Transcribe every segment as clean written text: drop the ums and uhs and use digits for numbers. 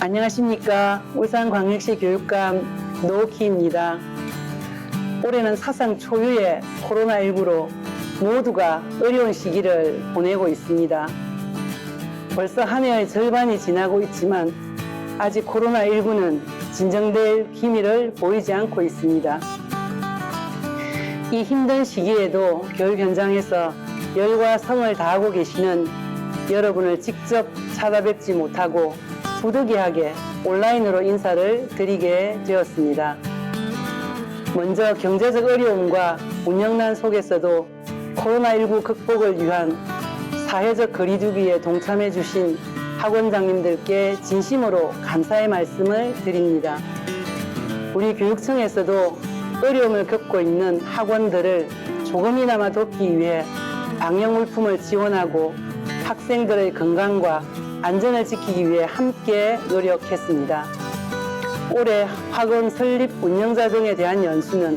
안녕하십니까. 울산광역시 교육감 노키입니다. 올해는 사상 초유의 코로나19로 모두가 어려운 시기를 보내고 있습니다. 벌써 한 해의 절반이 지나고 있지만 아직 코로나19는 진정될 기미를 보이지 않고 있습니다. 이 힘든 시기에도 교육 현장에서 열과 성을 다하고 계시는 여러분을 직접 찾아뵙지 못하고 부득이하게 온라인으로 인사를 드리게 되었습니다. 먼저 경제적 어려움과 운영난 속에서도 코로나19 극복을 위한 사회적 거리두기에 동참해 주신 학원장님들께 진심으로 감사의 말씀을 드립니다. 우리 교육청에서도 어려움을 겪고 있는 학원들을 조금이나마 돕기 위해 방역물품을 지원하고 학생들의 건강과 안전을 지키기 위해 함께 노력했습니다. 올해 학원 설립 운영자 등에 대한 연수는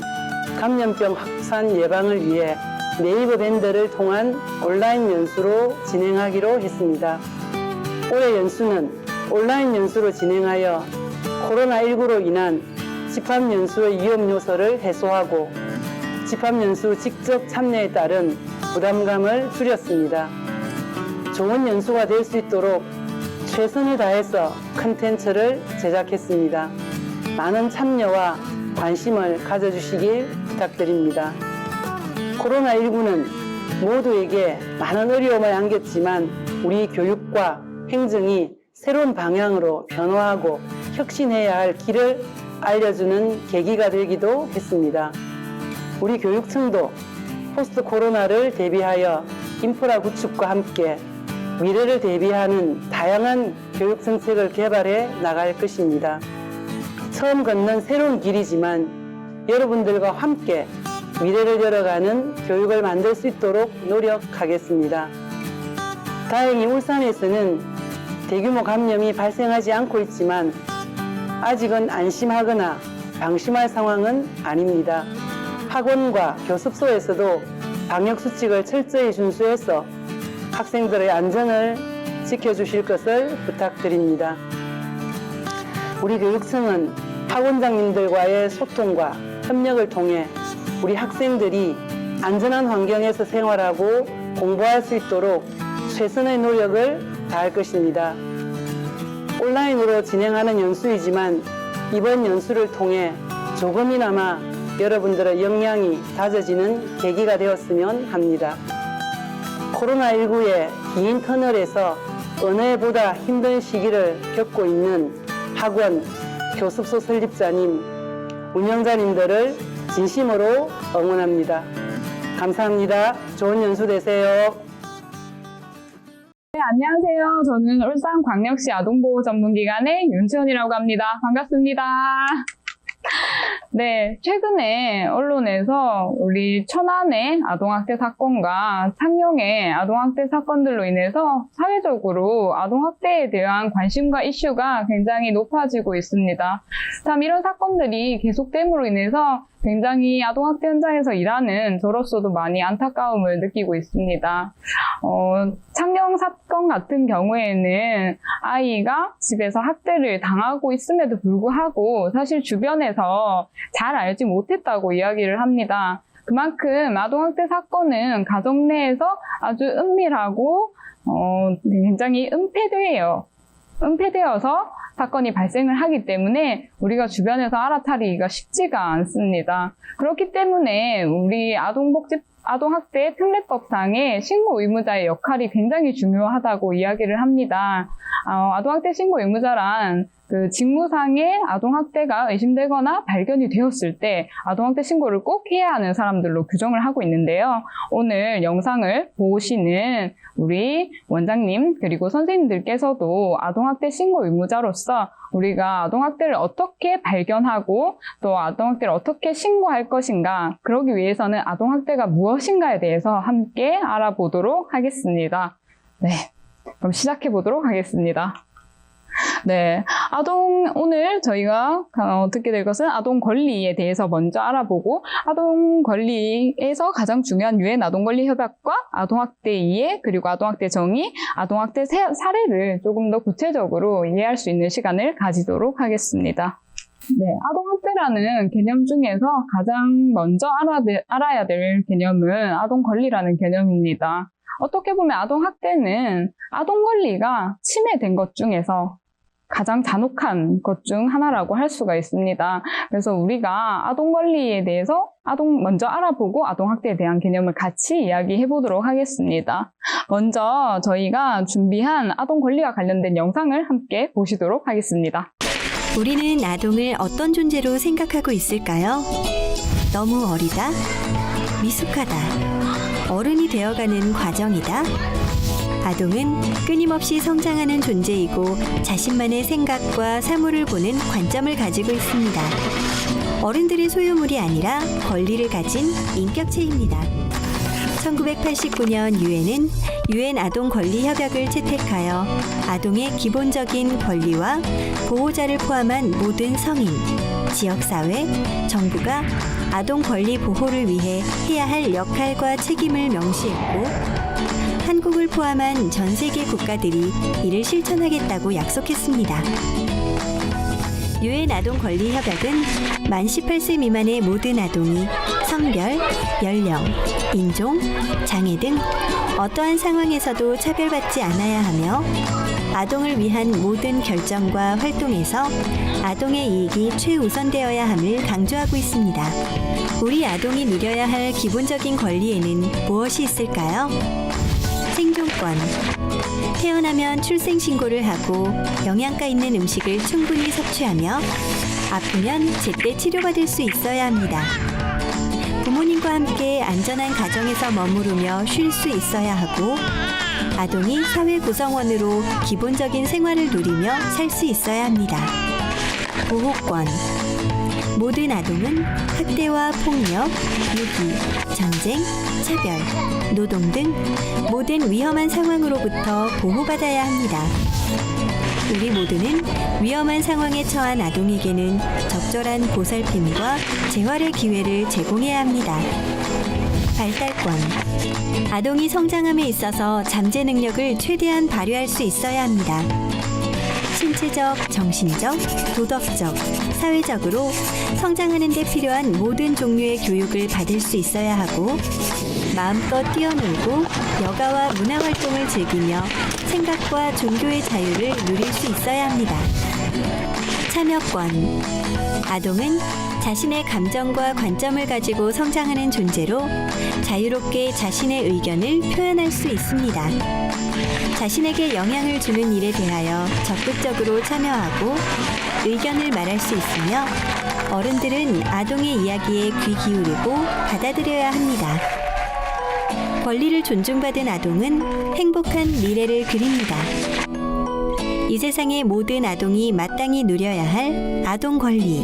감염병 확산 예방을 위해 네이버 밴드를 통한 온라인 연수로 진행하기로 했습니다. 올해 연수는 온라인 연수로 진행하여 코로나19로 인한 집합연수의 위험 요소를 해소하고 집합연수 직접 참여에 따른 부담감을 줄였습니다. 좋은 연수가 될 수 있도록 최선을 다해서 콘텐츠를 제작했습니다. 많은 참여와 관심을 가져주시길 부탁드립니다. 코로나19는 모두에게 많은 어려움을 안겼지만 우리 교육과 행정이 새로운 방향으로 변화하고 혁신해야 할 길을 알려주는 계기가 되기도 했습니다. 우리 교육청도 포스트 코로나를 대비하여 인프라 구축과 함께 미래를 대비하는 다양한 교육 정책을 개발해 나갈 것입니다. 처음 걷는 새로운 길이지만 여러분들과 함께 미래를 열어가는 교육을 만들 수 있도록 노력하겠습니다. 다행히 울산에서는 대규모 감염이 발생하지 않고 있지만 아직은 안심하거나 방심할 상황은 아닙니다. 학원과 교습소에서도 방역수칙을 철저히 준수해서 학생들의 안전을 지켜주실 것을 부탁드립니다. 우리 교육청은 학원장님들과의 소통과 협력을 통해 우리 학생들이 안전한 환경에서 생활하고 공부할 수 있도록 최선의 노력을 다할 것입니다. 온라인으로 진행하는 연수이지만 이번 연수를 통해 조금이나마 여러분들의 역량이 다져지는 계기가 되었으면 합니다. 코로나19의 긴 터널에서 어느 해보다 힘든 시기를 겪고 있는 학원, 교습소 설립자님, 운영자님들을 진심으로 응원합니다. 감사합니다. 좋은 연수 되세요. 네, 안녕하세요. 저는 울산광역시 아동보호전문기관의 윤채원이라고 합니다. 반갑습니다. 네, 최근에 언론에서 우리 천안의 아동학대 사건과 창녕의 아동학대 사건들로 인해서 사회적으로 아동학대에 대한 관심과 이슈가 굉장히 높아지고 있습니다. 참 이런 사건들이 계속됨으로 인해서 굉장히 아동학대 현장에서 일하는 저로서도 많이 안타까움을 느끼고 있습니다. 창녕 사건 같은 경우에는 아이가 집에서 학대를 당하고 있음에도 불구하고 사실 주변에서 잘 알지 못했다고 이야기를 합니다. 그만큼 아동학대 사건은 가정 내에서 아주 은밀하고 굉장히 은폐되어서 사건이 발생을 하기 때문에 우리가 주변에서 알아차리기가 쉽지가 않습니다. 그렇기 때문에 우리 아동학대 특례법상의 신고 의무자의 역할이 굉장히 중요하다고 이야기를 합니다. 아동학대 신고 의무자란 그 직무상의 아동학대가 의심되거나 발견이 되었을 때 아동학대 신고를 꼭 해야 하는 사람들로 규정을 하고 있는데요. 오늘 영상을 보시는 우리 원장님 그리고 선생님들께서도 아동학대 신고 의무자로서 우리가 아동학대를 어떻게 발견하고 또 아동학대를 어떻게 신고할 것인가, 그러기 위해서는 아동학대가 무엇인가에 대해서 함께 알아보도록 하겠습니다. 네, 그럼 시작해 보도록 하겠습니다. 네, 오늘 저희가 듣게 될 것은 아동 권리에 대해서 먼저 알아보고, 아동 권리에서 가장 중요한 유엔 아동 권리 협약과 아동학대 이해, 그리고 아동학대 정의, 아동학대 사례를 조금 더 구체적으로 이해할 수 있는 시간을 가지도록 하겠습니다. 네, 아동학대라는 개념 중에서 가장 먼저 알아야 될 개념은 아동 권리라는 개념입니다. 어떻게 보면 아동학대는 아동 권리가 침해된 것 중에서 가장 잔혹한 것 중 하나라고 할 수가 있습니다. 그래서 우리가 아동 권리에 대해서 먼저 알아보고 아동학대에 대한 개념을 같이 이야기해 보도록 하겠습니다. 먼저 저희가 준비한 아동 권리와 관련된 영상을 함께 보시도록 하겠습니다. 우리는 아동을 어떤 존재로 생각하고 있을까요? 너무 어리다? 미숙하다? 어른이 되어가는 과정이다? 아동은 끊임없이 성장하는 존재이고 자신만의 생각과 사물을 보는 관점을 가지고 있습니다. 어른들의 소유물이 아니라 권리를 가진 인격체입니다. 1989년 유엔은 유엔 아동 권리 협약을 채택하여 아동의 기본적인 권리와 보호자를 포함한 모든 성인, 지역사회, 정부가 아동 권리 보호를 위해 해야 할 역할과 책임을 명시했고, 한국을 포함한 전 세계 국가들이 이를 실천하겠다고 약속했습니다. 유엔 아동 권리 협약은 만 18세 미만의 모든 아동이 성별, 연령, 인종, 장애 등 어떠한 상황에서도 차별받지 않아야 하며, 아동을 위한 모든 결정과 활동에서 아동의 이익이 최우선되어야 함을 강조하고 있습니다. 우리 아동이 누려야 할 기본적인 권리에는 무엇이 있을까요? 생존권. 태어나면 출생신고를 하고 영양가 있는 음식을 충분히 섭취하며 아프면 제때 치료받을 수 있어야 합니다. 부모님과 함께 안전한 가정에서 머무르며 쉴 수 있어야 하고, 아동이 사회 구성원으로 기본적인 생활을 누리며 살 수 있어야 합니다. 보호권. 모든 아동은 학대와 폭력, 유기, 전쟁, 차별, 노동 등 모든 위험한 상황으로부터 보호받아야 합니다. 우리 모두는 위험한 상황에 처한 아동에게는 적절한 보살핌과 재활의 기회를 제공해야 합니다. 발달권. 아동이 성장함에 있어서 잠재 능력을 최대한 발휘할 수 있어야 합니다. 신체적, 정신적, 도덕적, 사회적으로 성장하는 데 필요한 모든 종류의 교육을 받을 수 있어야 하고, 마음껏 뛰어놀고 여가와 문화활동을 즐기며 생각과 종교의 자유를 누릴 수 있어야 합니다. 참여권. 아동은 자신의 감정과 관점을 가지고 성장하는 존재로 자유롭게 자신의 의견을 표현할 수 있습니다. 자신에게 영향을 주는 일에 대하여 적극적으로 참여하고 의견을 말할 수 있으며, 어른들은 아동의 이야기에 귀 기울이고 받아들여야 합니다. 권리를 존중받은 아동은 행복한 미래를 그립니다. 이 세상의 모든 아동이 마땅히 누려야 할 아동 권리.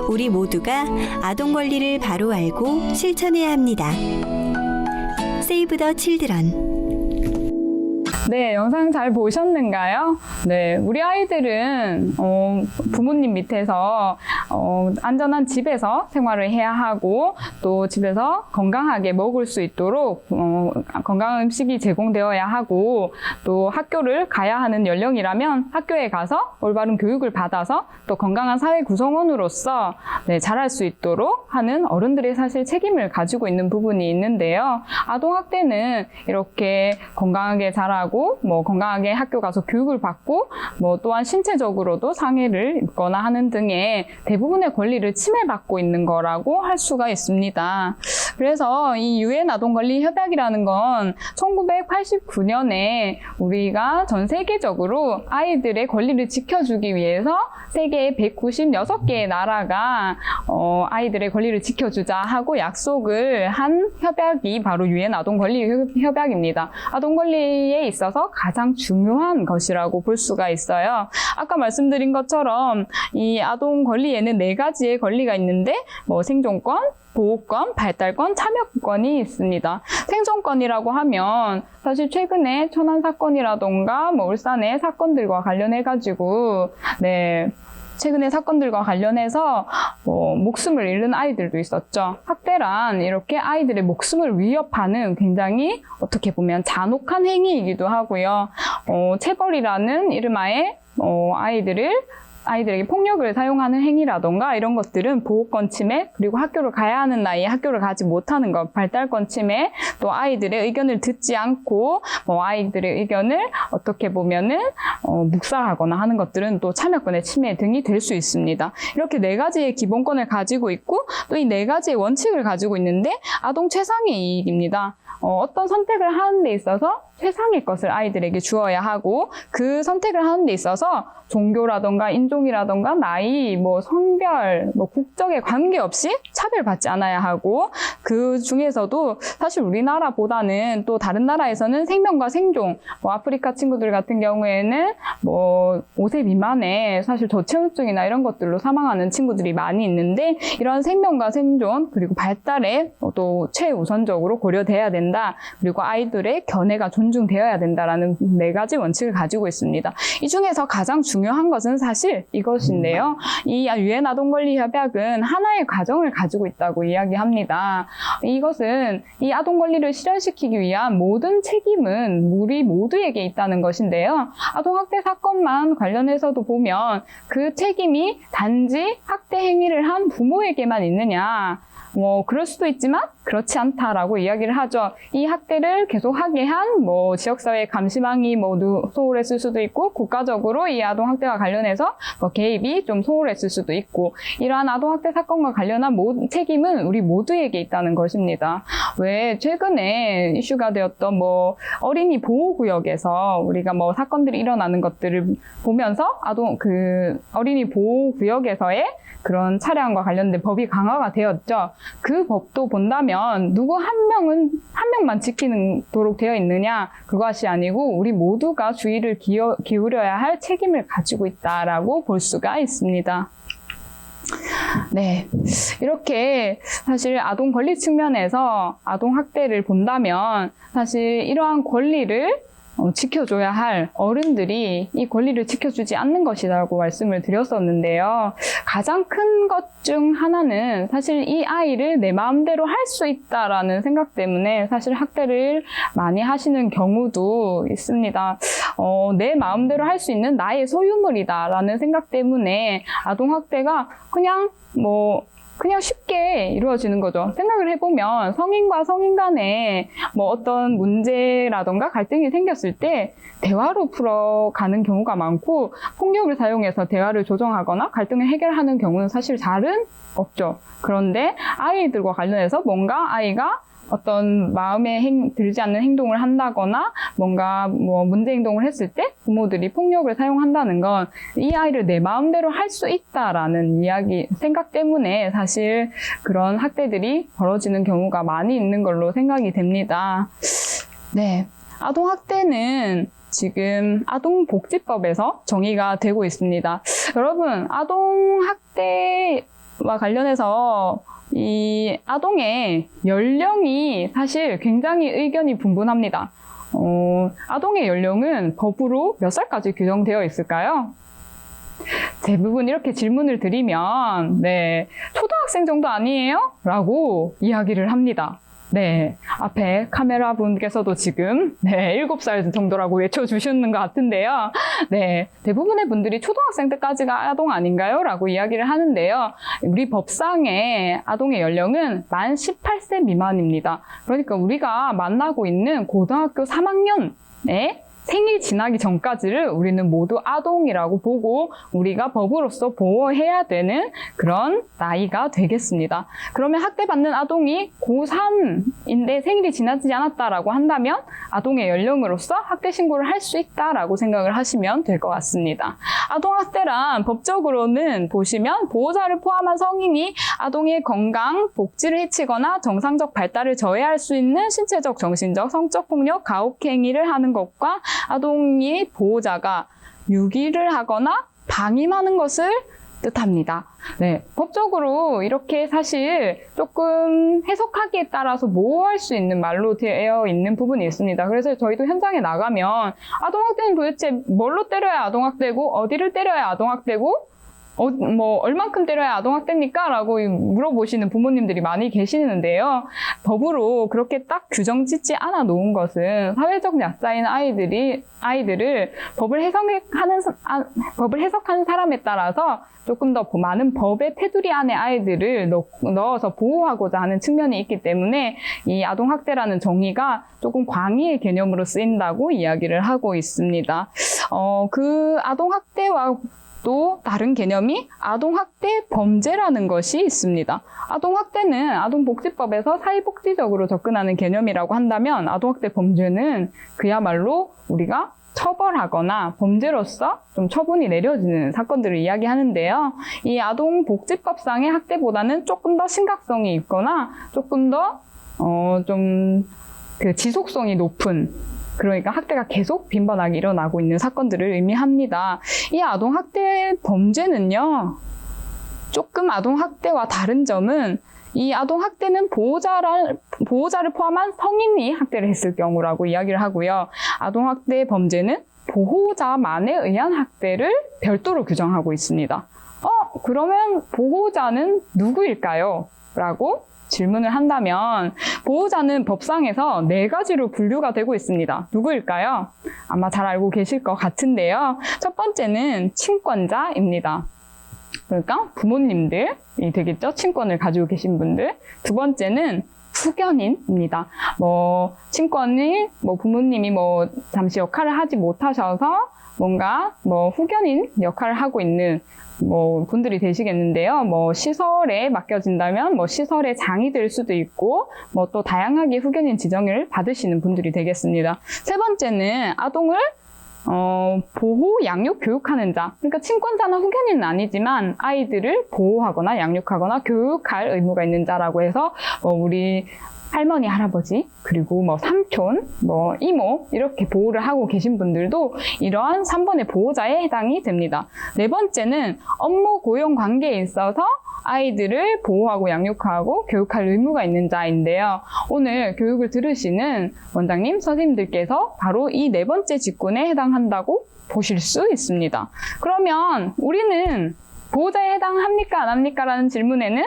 우리 모두가 아동 권리를 바로 알고 실천해야 합니다. Save the Children. 네, 영상 잘 보셨는가요? 네, 우리 아이들은 부모님 밑에서 안전한 집에서 생활을 해야 하고, 또 집에서 건강하게 먹을 수 있도록 건강한 음식이 제공되어야 하고, 또 학교를 가야 하는 연령이라면 학교에 가서 올바른 교육을 받아서 또 건강한 사회 구성원으로서 자랄 수 있도록 하는 어른들이 사실 책임을 가지고 있는 부분이 있는데요. 아동학대는 이렇게 건강하게 자라고 건강하게 학교 가서 교육을 받고 또한 신체적으로도 상해를 입거나 하는 등의 대부분의 권리를 침해받고 있는 거라고 할 수가 있습니다. 그래서 이 유엔 아동 권리 협약이라는 건 1989년에 우리가 전 세계적으로 아이들의 권리를 지켜주기 위해서 세계 196개의 나라가 아이들의 권리를 지켜주자 하고 약속을 한 협약이 바로 유엔 아동 권리 협약입니다. 아동 권리에 있어 있어서 가장 중요한 것이라고 볼 수가 있어요. 아까 말씀드린 것처럼 이 아동 권리에는 4가지의 권리가 있는데 뭐 생존권, 보호권, 발달권, 참여권이 있습니다. 생존권이라고 하면 사실 최근에 천안 사건이라던가 뭐 울산의 사건들과 관련해가지고 최근의 사건들과 관련해서 목숨을 잃는 아이들도 있었죠. 학대란 이렇게 아이들의 목숨을 위협하는 굉장히 어떻게 보면 잔혹한 행위이기도 하고요. 체벌이라는 이름하에 아이들에게 폭력을 사용하는 행위라던가 이런 것들은 보호권 침해, 그리고 학교를 가야 하는 나이에 학교를 가지 못하는 것, 발달권 침해, 또 아이들의 의견을 듣지 않고 아이들의 의견을 어떻게 보면은 묵살하거나 하는 것들은 또 참여권의 침해 등이 될 수 있습니다. 이렇게 4가지의 기본권을 가지고 있고 또 이 4가지의 원칙을 가지고 있는데 아동 최상의 이익입니다. 어떤 선택을 하는 데 있어서 최상의 것을 아이들에게 주어야 하고, 그 선택을 하는 데 있어서 종교라던가 인종이라던가 나이, 성별, 국적에 관계없이 차별받지 않아야 하고, 그 중에서도 사실 우리나라보다는 또 다른 나라에서는 생명과 생존, 아프리카 친구들 같은 경우에는 5세 미만에 사실 저체온증이나 이런 것들로 사망하는 친구들이 많이 있는데, 이런 생명과 생존 그리고 발달에 또 최우선적으로 고려돼야 된다. 그리고 아이들의 견해가 존중되어야 된다라는 4가지 원칙을 가지고 있습니다. 이 중에서 가장 중요한 것은 사실 이것인데요. 이 유엔 아동권리협약은 하나의 과정을 가지고 있다고 이야기합니다. 이것은 이 아동권리를 실현시키기 위한 모든 책임은 우리 모두에게 있다는 것인데요. 아동학대 사건만 관련해서도 보면 그 책임이 단지 학대 행위를 한 부모에게만 있느냐, 그럴 수도 있지만 그렇지 않다라고 이야기를 하죠. 이 학대를 계속하게 한 지역사회 감시망이 소홀했을 수도 있고, 국가적으로 이 아동학대와 관련해서 개입이 좀 소홀했을 수도 있고, 이러한 아동학대 사건과 관련한 모든 책임은 우리 모두에게 있다는 것입니다. 왜 최근에 이슈가 되었던 어린이 보호구역에서 우리가 사건들이 일어나는 것들을 보면서 어린이 보호구역에서의 그런 차량과 관련된 법이 강화가 되었죠. 그 법도 본다면 누구 한 명만 지키도록 되어 있느냐, 그것이 아니고 우리 모두가 주의를 기울여야 할 책임을 가지고 있다라고 볼 수가 있습니다. 네, 이렇게 사실 아동 권리 측면에서 아동 학대를 본다면 사실 이러한 권리를 지켜줘야 할 어른들이 이 권리를 지켜주지 않는 것이라고 말씀을 드렸었는데요. 가장 큰 것 중 하나는 사실 이 아이를 내 마음대로 할 수 있다라는 생각 때문에 사실 학대를 많이 하시는 경우도 있습니다. 내 마음대로 할 수 있는 나의 소유물이다라는 생각 때문에 아동학대가 그냥 쉽게 이루어지는 거죠. 생각을 해보면 성인과 성인 간에 어떤 문제라던가 갈등이 생겼을 때 대화로 풀어가는 경우가 많고, 폭력을 사용해서 대화를 조정하거나 갈등을 해결하는 경우는 사실 잘은 없죠. 그런데 아이들과 관련해서 뭔가 아이가 어떤 마음에 들지 않는 행동을 한다거나 뭔가 문제 행동을 했을 때 부모들이 폭력을 사용한다는 건 이 아이를 내 마음대로 할 수 있다라는 생각 때문에 사실 그런 학대들이 벌어지는 경우가 많이 있는 걸로 생각이 됩니다. 네, 아동학대는 지금 아동복지법에서 정의가 되고 있습니다. 여러분, 아동학대와 관련해서 이 아동의 연령이 사실 굉장히 의견이 분분합니다. 아동의 연령은 법으로 몇 살까지 규정되어 있을까요? 대부분 이렇게 질문을 드리면 초등학생 정도 아니에요? 라고 이야기를 합니다. 앞에 카메라 분께서도 지금 7살 정도라고 외쳐주시는 것 같은데요. 대부분의 분들이 초등학생 때까지가 아동 아닌가요? 라고 이야기를 하는데요. 우리 법상의 아동의 연령은 만 18세 미만입니다. 그러니까 우리가 만나고 있는 고등학교 3학년에 생일 지나기 전까지를 우리는 모두 아동이라고 보고 우리가 법으로서 보호해야 되는 그런 나이가 되겠습니다. 그러면 학대받는 아동이 고3인데 생일이 지나지 않았다라고 한다면 아동의 연령으로서 학대 신고를 할 수 있다라고 생각을 하시면 될 것 같습니다. 아동학대란 법적으로는 보시면 보호자를 포함한 성인이 아동의 건강, 복지를 해치거나 정상적 발달을 저해할 수 있는 신체적, 정신적, 성적 폭력, 가혹행위를 하는 것과 아동이 보호자가 유기를 하거나 방임하는 것을 뜻합니다. 네, 법적으로 이렇게 사실 조금 해석하기에 따라서 모호할 수 있는 말로 되어 있는 부분이 있습니다. 그래서 저희도 현장에 나가면 아동학대는 도대체 뭘로 때려야 아동학대고 어디를 때려야 아동학대고 얼만큼 때려야 아동학대입니까? 라고 물어보시는 부모님들이 많이 계시는데요. 법으로 그렇게 딱 규정 짓지 않아 놓은 것은 사회적 약자인 아이들을 법을 해석하는 사람에 따라서 조금 더 많은 법의 테두리 안에 아이들을 넣어서 보호하고자 하는 측면이 있기 때문에 이 아동학대라는 정의가 조금 광의의 개념으로 쓰인다고 이야기를 하고 있습니다. 그 아동학대와 또 다른 개념이 아동학대 범죄라는 것이 있습니다. 아동학대는 아동복지법에서 사회복지적으로 접근하는 개념이라고 한다면 아동학대 범죄는 그야말로 우리가 처벌하거나 범죄로서 좀 처분이 내려지는 사건들을 이야기하는데요. 이 아동복지법상의 학대보다는 조금 더 심각성이 있거나 조금 더 그 지속성이 높은, 그러니까 학대가 계속 빈번하게 일어나고 있는 사건들을 의미합니다. 이 아동학대 범죄는요, 조금 아동학대와 다른 점은 이 아동학대는 보호자를 포함한 성인이 학대를 했을 경우라고 이야기를 하고요. 아동학대 범죄는 보호자만에 의한 학대를 별도로 규정하고 있습니다. 그러면 보호자는 누구일까요? 라고 질문을 한다면 보호자는 법상에서 4가지로 분류가 되고 있습니다. 누구일까요? 아마 잘 알고 계실 것 같은데요. 첫 번째는 친권자입니다. 그러니까 부모님들이 되겠죠. 친권을 가지고 계신 분들. 두 번째는 후견인입니다. 친권이 부모님이 잠시 역할을 하지 못하셔서 뭔가 후견인 역할을 하고 있는 분들이 되시겠는데요. 시설에 맡겨진다면 시설의 장이 될 수도 있고 또 다양하게 후견인 지정을 받으시는 분들이 되겠습니다. 세 번째는 아동을 보호, 양육, 교육하는 자. 그러니까 친권자나 후견인은 아니지만 아이들을 보호하거나 양육하거나 교육할 의무가 있는 자라고 해서 우리 할머니, 할아버지, 그리고 삼촌, 이모 이렇게 보호를 하고 계신 분들도 이러한 3번의 보호자에 해당이 됩니다. 네 번째는 업무 고용 관계에 있어서 아이들을 보호하고 양육하고 교육할 의무가 있는 자인데요. 오늘 교육을 들으시는 원장님, 선생님들께서 바로 이 네 번째 직군에 해당한다고 보실 수 있습니다. 그러면 우리는 보호자에 해당합니까? 안 합니까? 라는 질문에는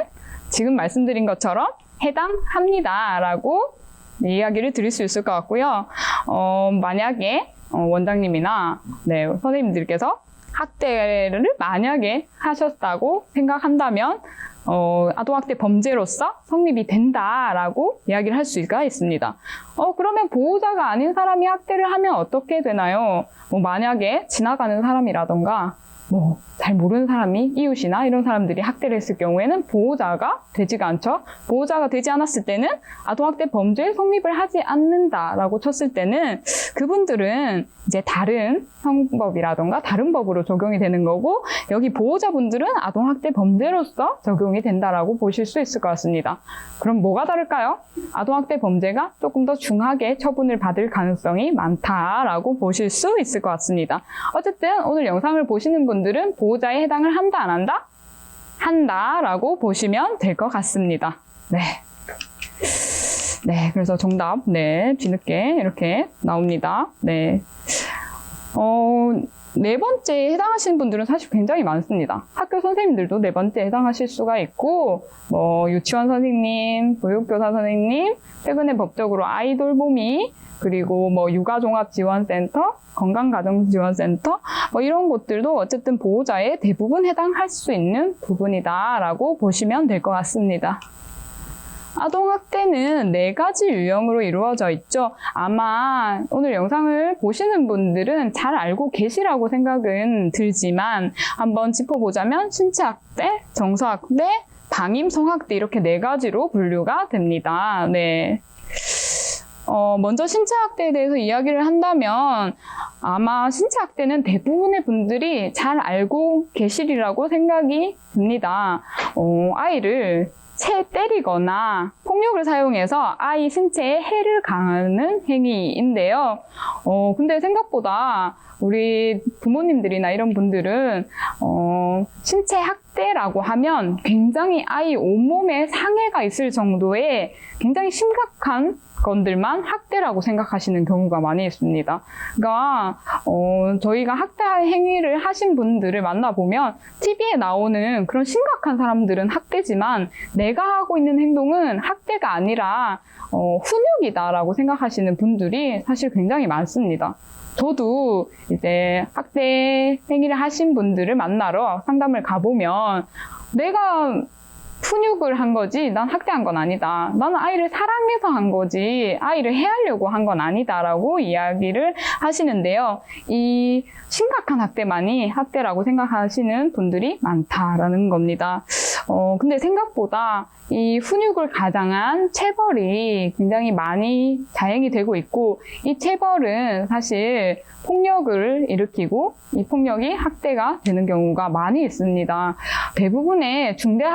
지금 말씀드린 것처럼 해당합니다 라고 이야기를 드릴 수 있을 것 같고요. 만약에 원장님이나 선생님들께서 학대를 만약에 하셨다고 생각한다면 아동학대 범죄로서 성립이 된다라고 이야기를 할 수가 있습니다. 그러면 보호자가 아닌 사람이 학대를 하면 어떻게 되나요? 만약에 지나가는 사람이라던가 잘 모르는 사람이 이웃이나 이런 사람들이 학대를 했을 경우에는 보호자가 되지가 않죠. 보호자가 되지 않았을 때는 아동학대 범죄에 성립을 하지 않는다라고 쳤을 때는 그분들은 이제 다른 형법이라던가 다른 법으로 적용이 되는 거고, 여기 보호자분들은 아동학대 범죄로서 적용이 된다라고 보실 수 있을 것 같습니다. 그럼 뭐가 다를까요? 아동학대 범죄가 조금 더 중하게 처분을 받을 가능성이 많다라고 보실 수 있을 것 같습니다. 어쨌든 오늘 영상을 보시는 분들은 보호자에 해당을 한다, 안 한다? 한다라고 보시면 될 것 같습니다. 네, 그래서 정답, 뒤늦게 이렇게 나옵니다. 네 번째에 해당하시는 분들은 사실 굉장히 많습니다. 학교 선생님들도 네 번째에 해당하실 수가 있고, 유치원 선생님, 보육교사 선생님, 최근에 법적으로 아이돌보미, 그리고 육아종합지원센터, 건강가정지원센터, 이런 곳들도 어쨌든 보호자에 대부분 해당할 수 있는 부분이다라고 보시면 될 것 같습니다. 아동학대는 4가지 유형으로 이루어져 있죠. 아마 오늘 영상을 보시는 분들은 잘 알고 계시라고 생각은 들지만 한번 짚어보자면 신체학대, 정서학대, 방임, 성학대 이렇게 4가지로 분류가 됩니다. 먼저 신체학대에 대해서 이야기를 한다면 아마 신체학대는 대부분의 분들이 잘 알고 계시리라고 생각이 듭니다. 아이를 때리거나 폭력을 사용해서 아이 신체에 해를 가하는 행위인데요. 근데 생각보다 우리 부모님들이나 이런 분들은 신체 학대라고 하면 굉장히 아이 온몸에 상해가 있을 정도의 굉장히 심각한 건들만 학대라고 생각하시는 경우가 많이 있습니다. 그러니까 저희가 학대 행위를 하신 분들을 만나보면 TV에 나오는 그런 심각한 사람들은 학대지만 내가 하고 있는 행동은 학대가 아니라 훈육이다라고 생각하시는 분들이 사실 굉장히 많습니다. 저도 이제 학대 행위를 하신 분들을 만나러 상담을 가보면 내가 훈육을 한 거지 난 학대한 건 아니다. 나는 아이를 사랑해서 한 거지 아이를 해하려고 한 건 아니다라고 이야기를 하시는데요. 이 심각한 학대만이 학대라고 생각하시는 분들이 많다라는 겁니다. 근데 생각보다 이 훈육을 가장한 체벌이 굉장히 많이 자행이 되고 있고 이 체벌은 사실 폭력을 일으키고 이 폭력이 학대가 되는 경우가 많이 있습니다. 대부분의 중대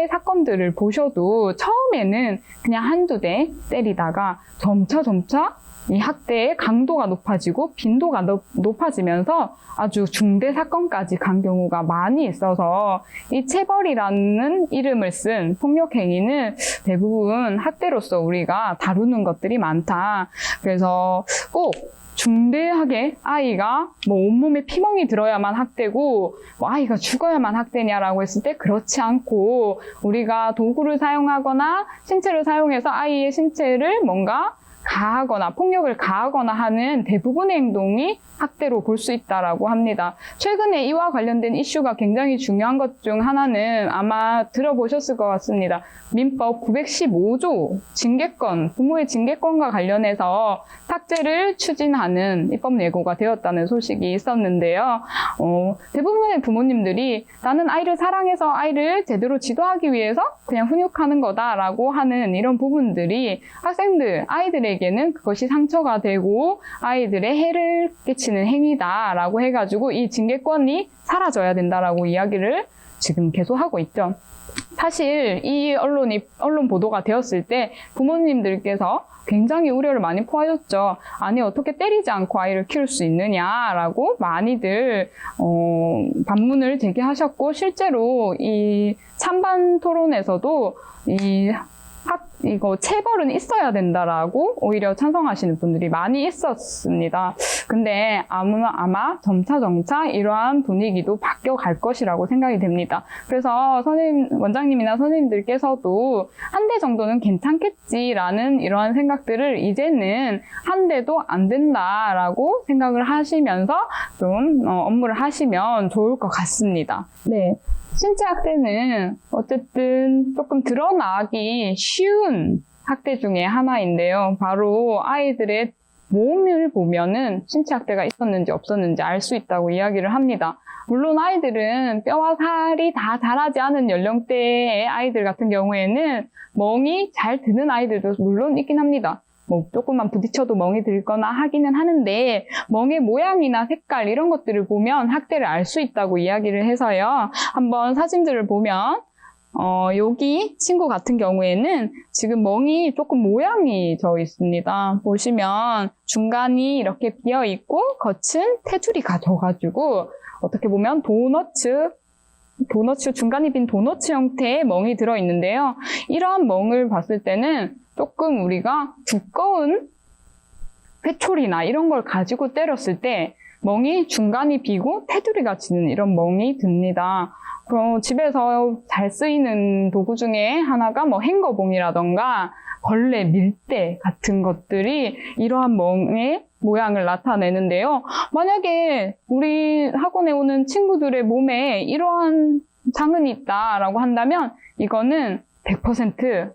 사건들을 보셔도 처음에는 그냥 한두 대 때리다가 점차 이 학대의 강도가 높아지고 빈도가 높아지면서 아주 중대 사건까지 간 경우가 많이 있어서 이 체벌이라는 이름을 쓴 폭력 행위는 대부분 학대로서 우리가 다루는 것들이 많다. 그래서 꼭 중대하게 아이가 뭐 온몸에 피멍이 들어야만 학대고 뭐 아이가 죽어야만 학대냐라고 했을 때 그렇지 않고 우리가 도구를 사용하거나 신체를 사용해서 아이의 신체를 뭔가 가하거나 폭력을 가하거나 하는 대부분의 행동이 학대로 볼 수 있다라고 합니다. 최근에 이와 관련된 이슈가 굉장히 중요한 것 중 하나는 아마 들어보셨을 것 같습니다. 민법 915조 징계권, 부모의 징계권과 관련해서 삭제를 추진하는 입법 예고가 되었다는 소식이 있었는데요. 대부분의 부모님들이 나는 아이를 사랑해서 아이를 제대로 지도하기 위해서 그냥 훈육하는 거다라고 하는 이런 부분들이 아이들에게는 그것이 상처가 되고 아이들의 해를 끼치는 행위다라고 해가지고 이 징계권이 사라져야 된다라고 이야기를 지금 계속 하고 있죠. 사실 이 언론 보도가 되었을 때 부모님들께서 굉장히 우려를 많이 포하셨죠. 아니 어떻게 때리지 않고 아이를 키울 수 있느냐라고 많이들 반문을 제기하셨고 실제로 이 찬반 토론에서도 이거 체벌은 있어야 된다라고 오히려 찬성하시는 분들이 많이 있었습니다. 근데 아마 점차 이러한 분위기도 바뀌어갈 것이라고 생각이 됩니다. 그래서 원장님이나 선생님들께서도 한 대 정도는 괜찮겠지라는 이러한 생각들을 이제는 한 대도 안 된다라고 생각을 하시면서 좀 업무를 하시면 좋을 것 같습니다. 네. 신체 학대는 어쨌든 조금 드러나기 쉬운 학대 중에 하나인데요. 바로 아이들의 몸을 보면은 신체 학대가 있었는지 없었는지 알 수 있다고 이야기를 합니다. 물론 아이들은 뼈와 살이 다 자라지 않은 연령대의 아이들 같은 경우에는 멍이 잘 드는 아이들도 물론 있긴 합니다. 뭐 조금만 부딪혀도 멍이 들거나 하기는 하는데 멍의 모양이나 색깔 이런 것들을 보면 학대를 알 수 있다고 이야기를 해서요. 한번 사진들을 보면 여기 친구 같은 경우에는 지금 멍이 조금 모양이 져 있습니다. 보시면 중간이 이렇게 비어 있고 겉은 테두리가 져가지고 어떻게 보면 도너츠 중간이 빈 도너츠 형태의 멍이 들어 있는데요. 이러한 멍을 봤을 때는 조금 우리가 두꺼운 회초리나 이런 걸 가지고 때렸을 때 멍이 중간이 비고 테두리가 지는 이런 멍이 듭니다. 그럼 집에서 잘 쓰이는 도구 중에 하나가 뭐 행거봉이라던가 걸레, 밀대 같은 것들이 이러한 멍의 모양을 나타내는데요. 만약에 우리 학원에 오는 친구들의 몸에 이러한 장은이 있다라고 한다면 이거는 100%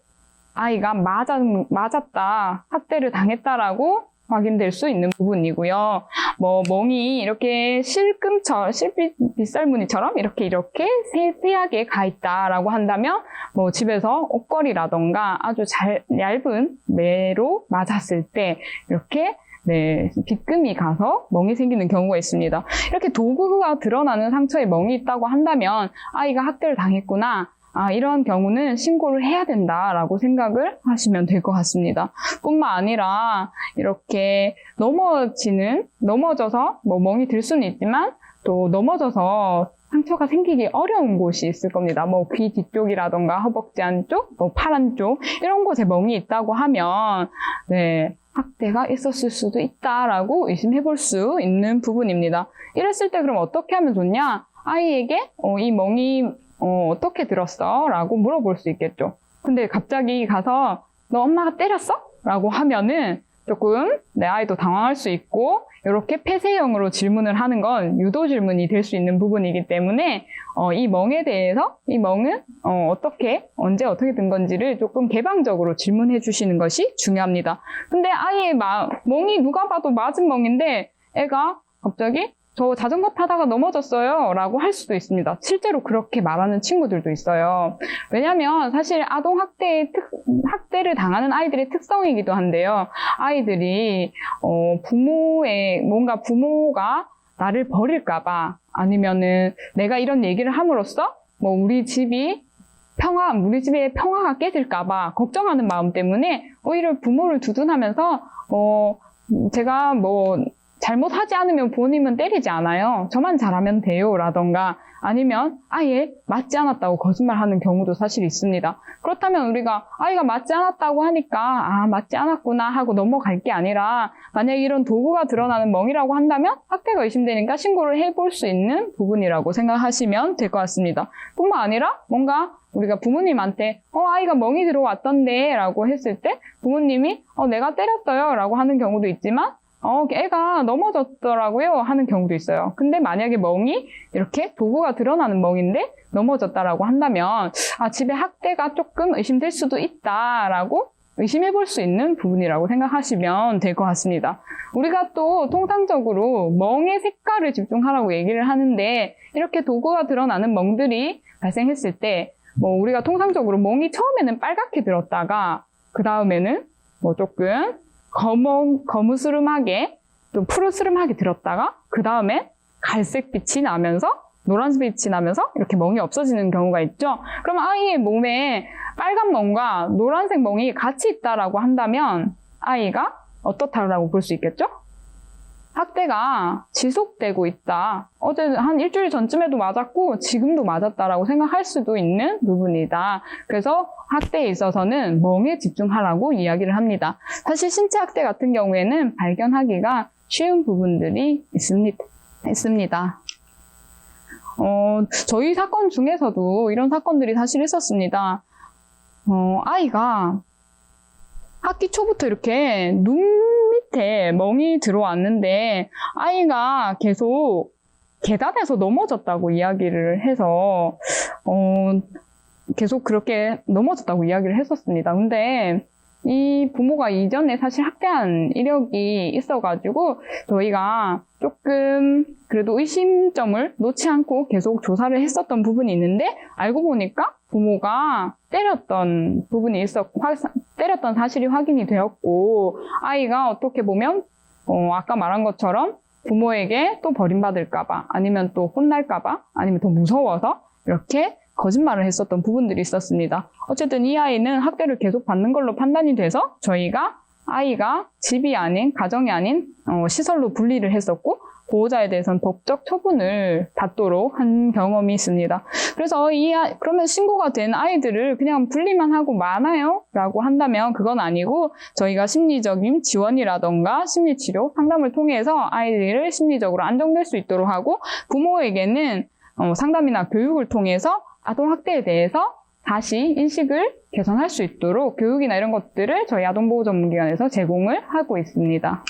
아이가 맞았다, 학대를 당했다라고 확인될 수 있는 부분이고요. 뭐 멍이 이렇게 빗살무늬처럼 이렇게 세세하게 가 있다라고 한다면 뭐 집에서 옷걸이라던가 아주 얇은 매로 맞았을 때 이렇게 빗금이 가서 멍이 생기는 경우가 있습니다. 이렇게 도구가 드러나는 상처에 멍이 있다고 한다면 아이가 학대를 당했구나. 이런 경우는 신고를 해야 된다라고 생각을 하시면 될 것 같습니다. 뿐만 아니라 이렇게 넘어져서 뭐 멍이 들 수는 있지만 또 넘어져서 상처가 생기기 어려운 곳이 있을 겁니다. 뭐 귀 뒤쪽이라던가 허벅지 안쪽, 뭐 팔 안쪽 이런 곳에 멍이 있다고 하면 네, 학대가 있었을 수도 있다라고 의심해 볼 수 있는 부분입니다. 이랬을 때 그럼 어떻게 하면 좋냐? 아이에게 이 멍이 어떻게 들었어? 라고 물어볼 수 있겠죠. 근데 갑자기 가서 너 엄마가 때렸어? 라고 하면은 조금 내 아이도 당황할 수 있고 이렇게 폐쇄형으로 질문을 하는 건 유도 질문이 될 수 있는 부분이기 때문에 이 멍에 대해서 이 멍은 언제 어떻게 든 건지를 조금 개방적으로 질문해 주시는 것이 중요합니다. 근데 아이의 멍이 누가 봐도 맞은 멍인데 애가 갑자기 저 자전거 타다가 넘어졌어요 라고 할 수도 있습니다. 실제로 그렇게 말하는 친구들도 있어요. 왜냐하면 사실 아동 학대를 당하는 아이들의 특성이기도 한데요. 아이들이 부모가 나를 버릴까봐 아니면은 내가 이런 얘기를 함으로써 뭐 우리 집에 평화가 깨질까봐 걱정하는 마음 때문에 오히려 부모를 두둔하면서 제가 잘못하지 않으면 부모님은 때리지 않아요. 저만 잘하면 돼요. 라던가 아니면 아예 맞지 않았다고 거짓말하는 경우도 사실 있습니다. 그렇다면 우리가 아이가 맞지 않았다고 하니까 맞지 않았구나 하고 넘어갈 게 아니라 만약에 이런 도구가 드러나는 멍이라고 한다면 학대가 의심되니까 신고를 해볼 수 있는 부분이라고 생각하시면 될 것 같습니다. 뿐만 아니라 뭔가 우리가 부모님한테 아이가 멍이 들어왔던데 라고 했을 때 부모님이 내가 때렸어요 라고 하는 경우도 있지만 애가 넘어졌더라고요 하는 경우도 있어요. 근데 만약에 멍이 이렇게 도구가 드러나는 멍인데 넘어졌다라고 한다면 집에 학대가 조금 의심될 수도 있다라고 의심해 볼 수 있는 부분이라고 생각하시면 될 것 같습니다. 우리가 또 통상적으로 멍의 색깔을 집중하라고 얘기를 하는데 이렇게 도구가 드러나는 멍들이 발생했을 때 우리가 통상적으로 멍이 처음에는 빨갛게 들었다가 그 다음에는 조금 거무스름하게 또 푸르스름하게 들었다가 그 다음에 갈색빛이 나면서 노란빛이 나면서 이렇게 멍이 없어지는 경우가 있죠. 그러면 아이의 몸에 빨간 멍과 노란색 멍이 같이 있다라고 한다면 아이가 어떻다라고 볼 수 있겠죠? 학대가 지속되고 있다. 어제 한 일주일 전쯤에도 맞았고 지금도 맞았다라고 생각할 수도 있는 부분이다. 그래서 학대에 있어서는 멍에 집중하라고 이야기를 합니다. 사실 신체 학대 같은 경우에는 발견하기가 쉬운 부분들이 있습니다. 저희 사건 중에서도 이런 사건들이 사실 있었습니다. 아이가 학기 초부터 이렇게 눈 밑에 멍이 들어왔는데 아이가 계속 계단에서 넘어졌다고 이야기를 해서 계속 그렇게 넘어졌다고 이야기를 했었습니다. 근데 이 부모가 이전에 사실 학대한 이력이 있어가지고 저희가 조금 그래도 의심점을 놓지 않고 계속 조사를 했었던 부분이 있는데 알고 보니까 부모가 때렸던 부분이 때렸던 사실이 확인이 되었고 아이가 어떻게 보면 아까 말한 것처럼 부모에게 또 버림받을까봐 아니면 또 혼날까봐 아니면 더 무서워서 이렇게 거짓말을 했었던 부분들이 있었습니다. 어쨌든 이 아이는 학대를 계속 받는 걸로 판단이 돼서 저희가 아이가 집이 아닌 가정이 아닌 시설로 분리를 했었고 보호자에 대해서는 법적 처분을 받도록 한 경험이 있습니다. 그래서 그러면 신고가 된 아이들을 그냥 분리만 하고 마나요? 라고 한다면 그건 아니고 저희가 심리적인 지원이라던가 심리치료 상담을 통해서 아이들을 심리적으로 안정될 수 있도록 하고 부모에게는 상담이나 교육을 통해서 아동학대에 대해서 다시 인식을 개선할 수 있도록 교육이나 이런 것들을 저희 아동보호전문기관에서 제공을 하고 있습니다.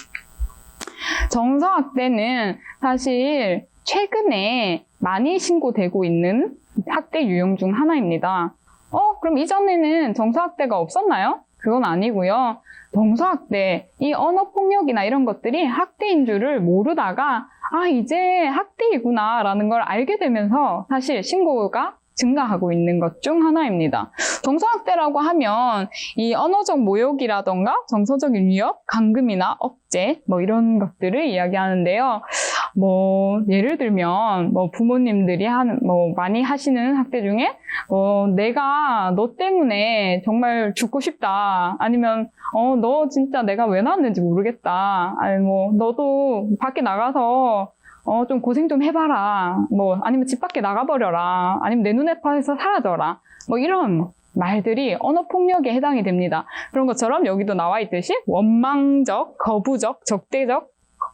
정서학대는 사실 최근에 많이 신고되고 있는 학대 유형 중 하나입니다. 그럼 이전에는 정서학대가 없었나요? 그건 아니고요. 정서학대, 이 언어폭력이나 이런 것들이 학대인 줄을 모르다가 이제 학대이구나 라는 걸 알게 되면서 사실 신고가 증가하고 있는 것 중 하나입니다. 정서학대라고 하면 이 언어적 모욕이라던가 정서적인 위협, 감금이나 억제 이런 것들을 이야기하는데요. 뭐 예를 들면 뭐 부모님들이 많이 하시는 학대 중에 내가 너 때문에 정말 죽고 싶다. 아니면 너 진짜 내가 왜 나왔는지 모르겠다. 아니 뭐 너도 밖에 나가서 좀 고생 좀 해봐라. 뭐 아니면 집 밖에 나가버려라. 아니면 내 눈앞에서 사라져라. 뭐 이런 말들이 언어폭력에 해당이 됩니다. 그런 것처럼 여기도 나와 있듯이 원망적, 거부적, 적대적,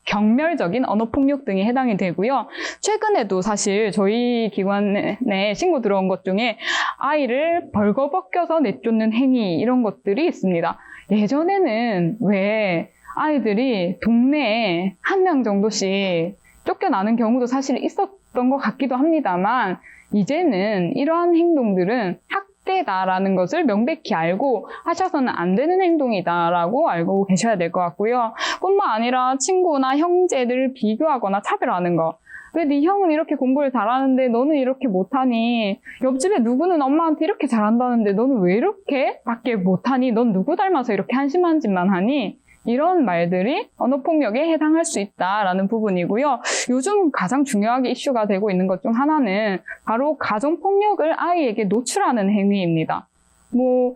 경멸적인 언어폭력 등이 해당이 되고요. 최근에도 사실 저희 기관에 신고 들어온 것 중에 아이를 벌거벗겨서 내쫓는 행위 이런 것들이 있습니다. 예전에는 왜 아이들이 동네에 한 명 정도씩 쫓겨나는 경우도 사실 있었던 것 같기도 합니다만 이제는 이러한 행동들은 학대다라는 것을 명백히 알고 하셔서는 안 되는 행동이다라고 알고 계셔야 될 것 같고요. 뿐만 아니라 친구나 형제들을 비교하거나 차별하는 거. 왜 네 형은 이렇게 공부를 잘하는데 너는 이렇게 못하니? 옆집에 누구는 엄마한테 이렇게 잘한다는데 너는 왜 이렇게 밖에 못하니? 넌 누구 닮아서 이렇게 한심한 짓만 하니? 이런 말들이 언어폭력에 해당할 수 있다라는 부분이고요. 요즘 가장 중요하게 이슈가 되고 있는 것 중 하나는 바로 가정폭력을 아이에게 노출하는 행위입니다. 뭐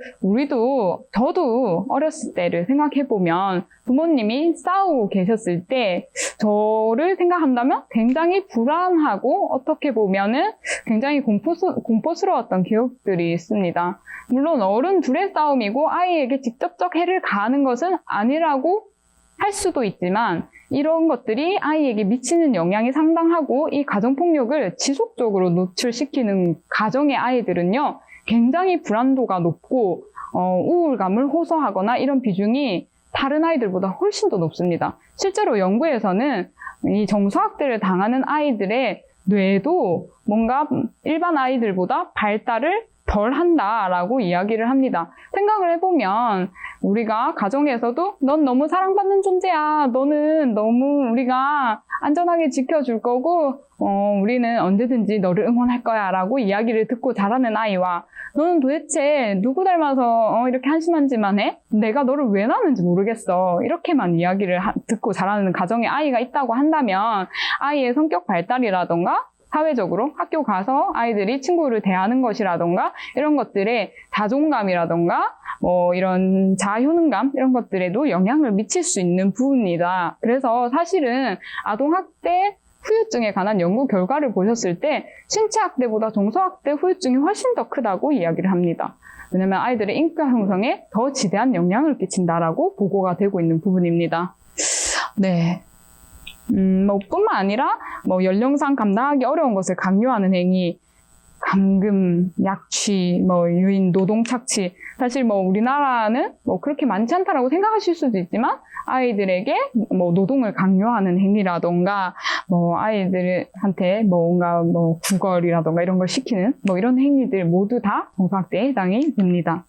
저도 어렸을 때를 생각해보면 부모님이 싸우고 계셨을 때 저를 생각한다면 굉장히 불안하고 어떻게 보면은 굉장히 공포스러웠던 기억들이 있습니다. 물론 어른 둘의 싸움이고 아이에게 직접적 해를 가하는 것은 아니라고 할 수도 있지만 이런 것들이 아이에게 미치는 영향이 상당하고 이 가정폭력을 지속적으로 노출시키는 가정의 아이들은요. 굉장히 불안도가 높고 우울감을 호소하거나 이런 비중이 다른 아이들보다 훨씬 더 높습니다. 실제로 연구에서는 이 정서학대를 당하는 아이들의 뇌도 뭔가 일반 아이들보다 발달을 덜 한다라고 이야기를 합니다. 생각을 해보면 우리가 가정에서도 넌 너무 사랑받는 존재야. 너는 너무 우리가 안전하게 지켜줄 거고 우리는 언제든지 너를 응원할 거야 라고 이야기를 듣고 자라는 아이와 너는 도대체 누구 닮아서 이렇게 한심한 짓만 해? 내가 너를 왜 낳았는지 모르겠어. 이렇게만 이야기를 듣고 자라는 가정의 아이가 있다고 한다면 아이의 성격 발달이라던가 사회적으로 학교 가서 아이들이 친구를 대하는 것이라던가 이런 것들에 자존감이라던가 뭐 이런 자아효능감 이런 것들에도 영향을 미칠 수 있는 부분이다. 그래서 사실은 아동학대 후유증에 관한 연구 결과를 보셨을 때 신체학대보다 정서학대 후유증이 훨씬 더 크다고 이야기를 합니다. 왜냐하면 아이들의 인격 형성에 더 지대한 영향을 끼친다라고 보고가 되고 있는 부분입니다. 네. 뭐 뿐만 아니라 뭐 연령상 감당하기 어려운 것을 강요하는 행위, 감금, 약취, 뭐 유인, 노동 착취. 사실 뭐 우리나라는 뭐 그렇게 많지 않다라고 생각하실 수도 있지만 아이들에게 뭐 노동을 강요하는 행위라던가 뭐 아이들한테 뭔가 뭐 구걸이라던가 이런 걸 시키는 뭐 이런 행위들 모두 다 정서학대에 해당이 됩니다.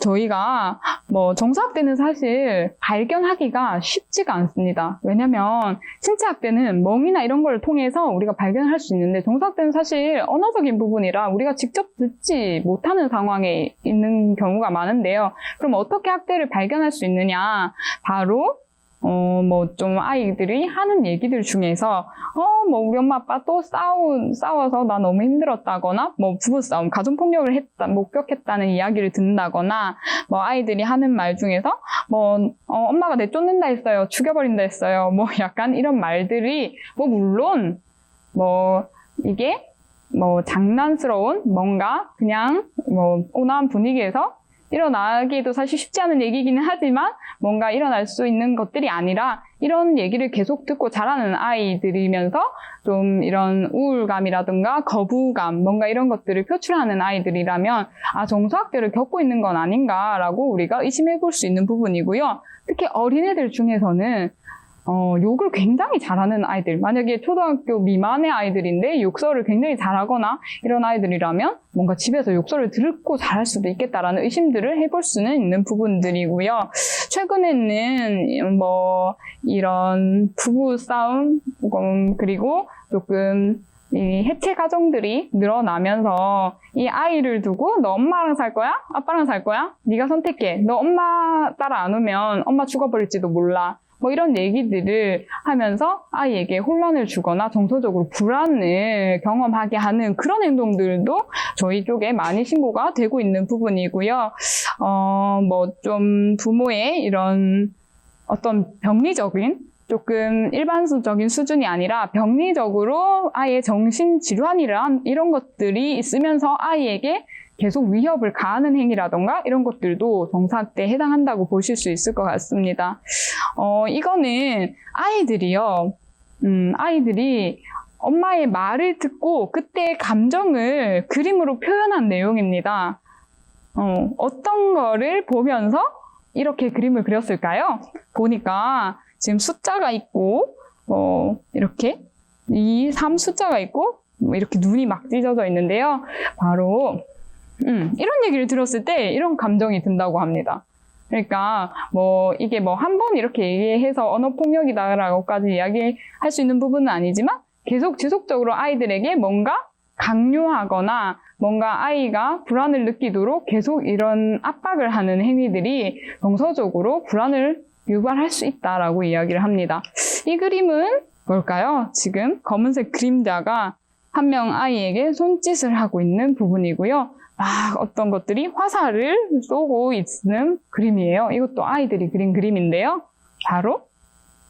저희가 뭐 정서학대는 사실 발견하기가 쉽지가 않습니다. 왜냐면 신체학대는 멍이나 이런 걸 통해서 우리가 발견할 수 있는데 정서학대는 사실 언어적인 부분이라 우리가 직접 듣지 못하는 상황에 있는 경우가 많은데요. 그럼 어떻게 학대를 발견할 수 있느냐? 바로 뭐 좀 아이들이 하는 얘기들 중에서 뭐 우리 엄마 아빠 또 싸워서 나 너무 힘들었다거나 뭐 부부싸움, 가정폭력을 목격했다는 이야기를 듣는다거나 뭐 아이들이 하는 말 중에서 뭐 엄마가 내쫓는다 했어요, 죽여버린다 했어요, 뭐 약간 이런 말들이 뭐 물론 뭐 이게 뭐 장난스러운 뭔가 그냥 뭐 온화한 분위기에서 일어나기도 사실 쉽지 않은 얘기기는 하지만 뭔가 일어날 수 있는 것들이 아니라 이런 얘기를 계속 듣고 자라는 아이들이면서 좀 이런 우울감이라든가 거부감 뭔가 이런 것들을 표출하는 아이들이라면 정서학대를 겪고 있는 건 아닌가라고 우리가 의심해 볼 수 있는 부분이고요. 특히 어린애들 중에서는 욕을 굉장히 잘하는 아이들, 만약에 초등학교 미만의 아이들인데 욕설을 굉장히 잘하거나 이런 아이들이라면 뭔가 집에서 욕설을 듣고 잘할 수도 있겠다라는 의심들을 해볼 수는 있는 부분들이고요. 최근에는 뭐 이런 부부 싸움 그리고 조금 이 해체 가정들이 늘어나면서 이 아이를 두고 너 엄마랑 살 거야? 아빠랑 살 거야? 네가 선택해. 너 엄마 따라 안 오면 엄마 죽어버릴지도 몰라. 뭐 이런 얘기들을 하면서 아이에게 혼란을 주거나 정서적으로 불안을 경험하게 하는 그런 행동들도 저희 쪽에 많이 신고가 되고 있는 부분이고요. 뭐 좀 부모의 이런 어떤 병리적인 조금 일반적인 수준이 아니라 병리적으로 아이의 정신질환이란 이런 것들이 있으면서 아이에게 계속 위협을 가하는 행위라던가 이런 것들도 정사학대에 해당한다고 보실 수 있을 것 같습니다. 이거는 아이들이 엄마의 말을 듣고 그때의 감정을 그림으로 표현한 내용입니다. 어떤 거를 보면서 이렇게 그림을 그렸을까요? 보니까 지금 숫자가 있고, 이렇게, 2, 3 숫자가 있고, 이렇게 눈이 막 찢어져 있는데요. 바로, 이런 얘기를 들었을 때 이런 감정이 든다고 합니다. 그러니까, 이게 한 번 이렇게 얘기해서 언어폭력이다라고까지 이야기할 수 있는 부분은 아니지만, 계속 지속적으로 아이들에게 뭔가 강요하거나, 뭔가 아이가 불안을 느끼도록 계속 이런 압박을 하는 행위들이 정서적으로 불안을 유발할 수 있다라고 이야기를 합니다. 이 그림은 뭘까요? 지금 검은색 그림자가 한 명 아이에게 손짓을 하고 있는 부분이고요. 막 어떤 것들이 화살을 쏘고 있는 그림이에요. 이것도 아이들이 그린 그림인데요. 바로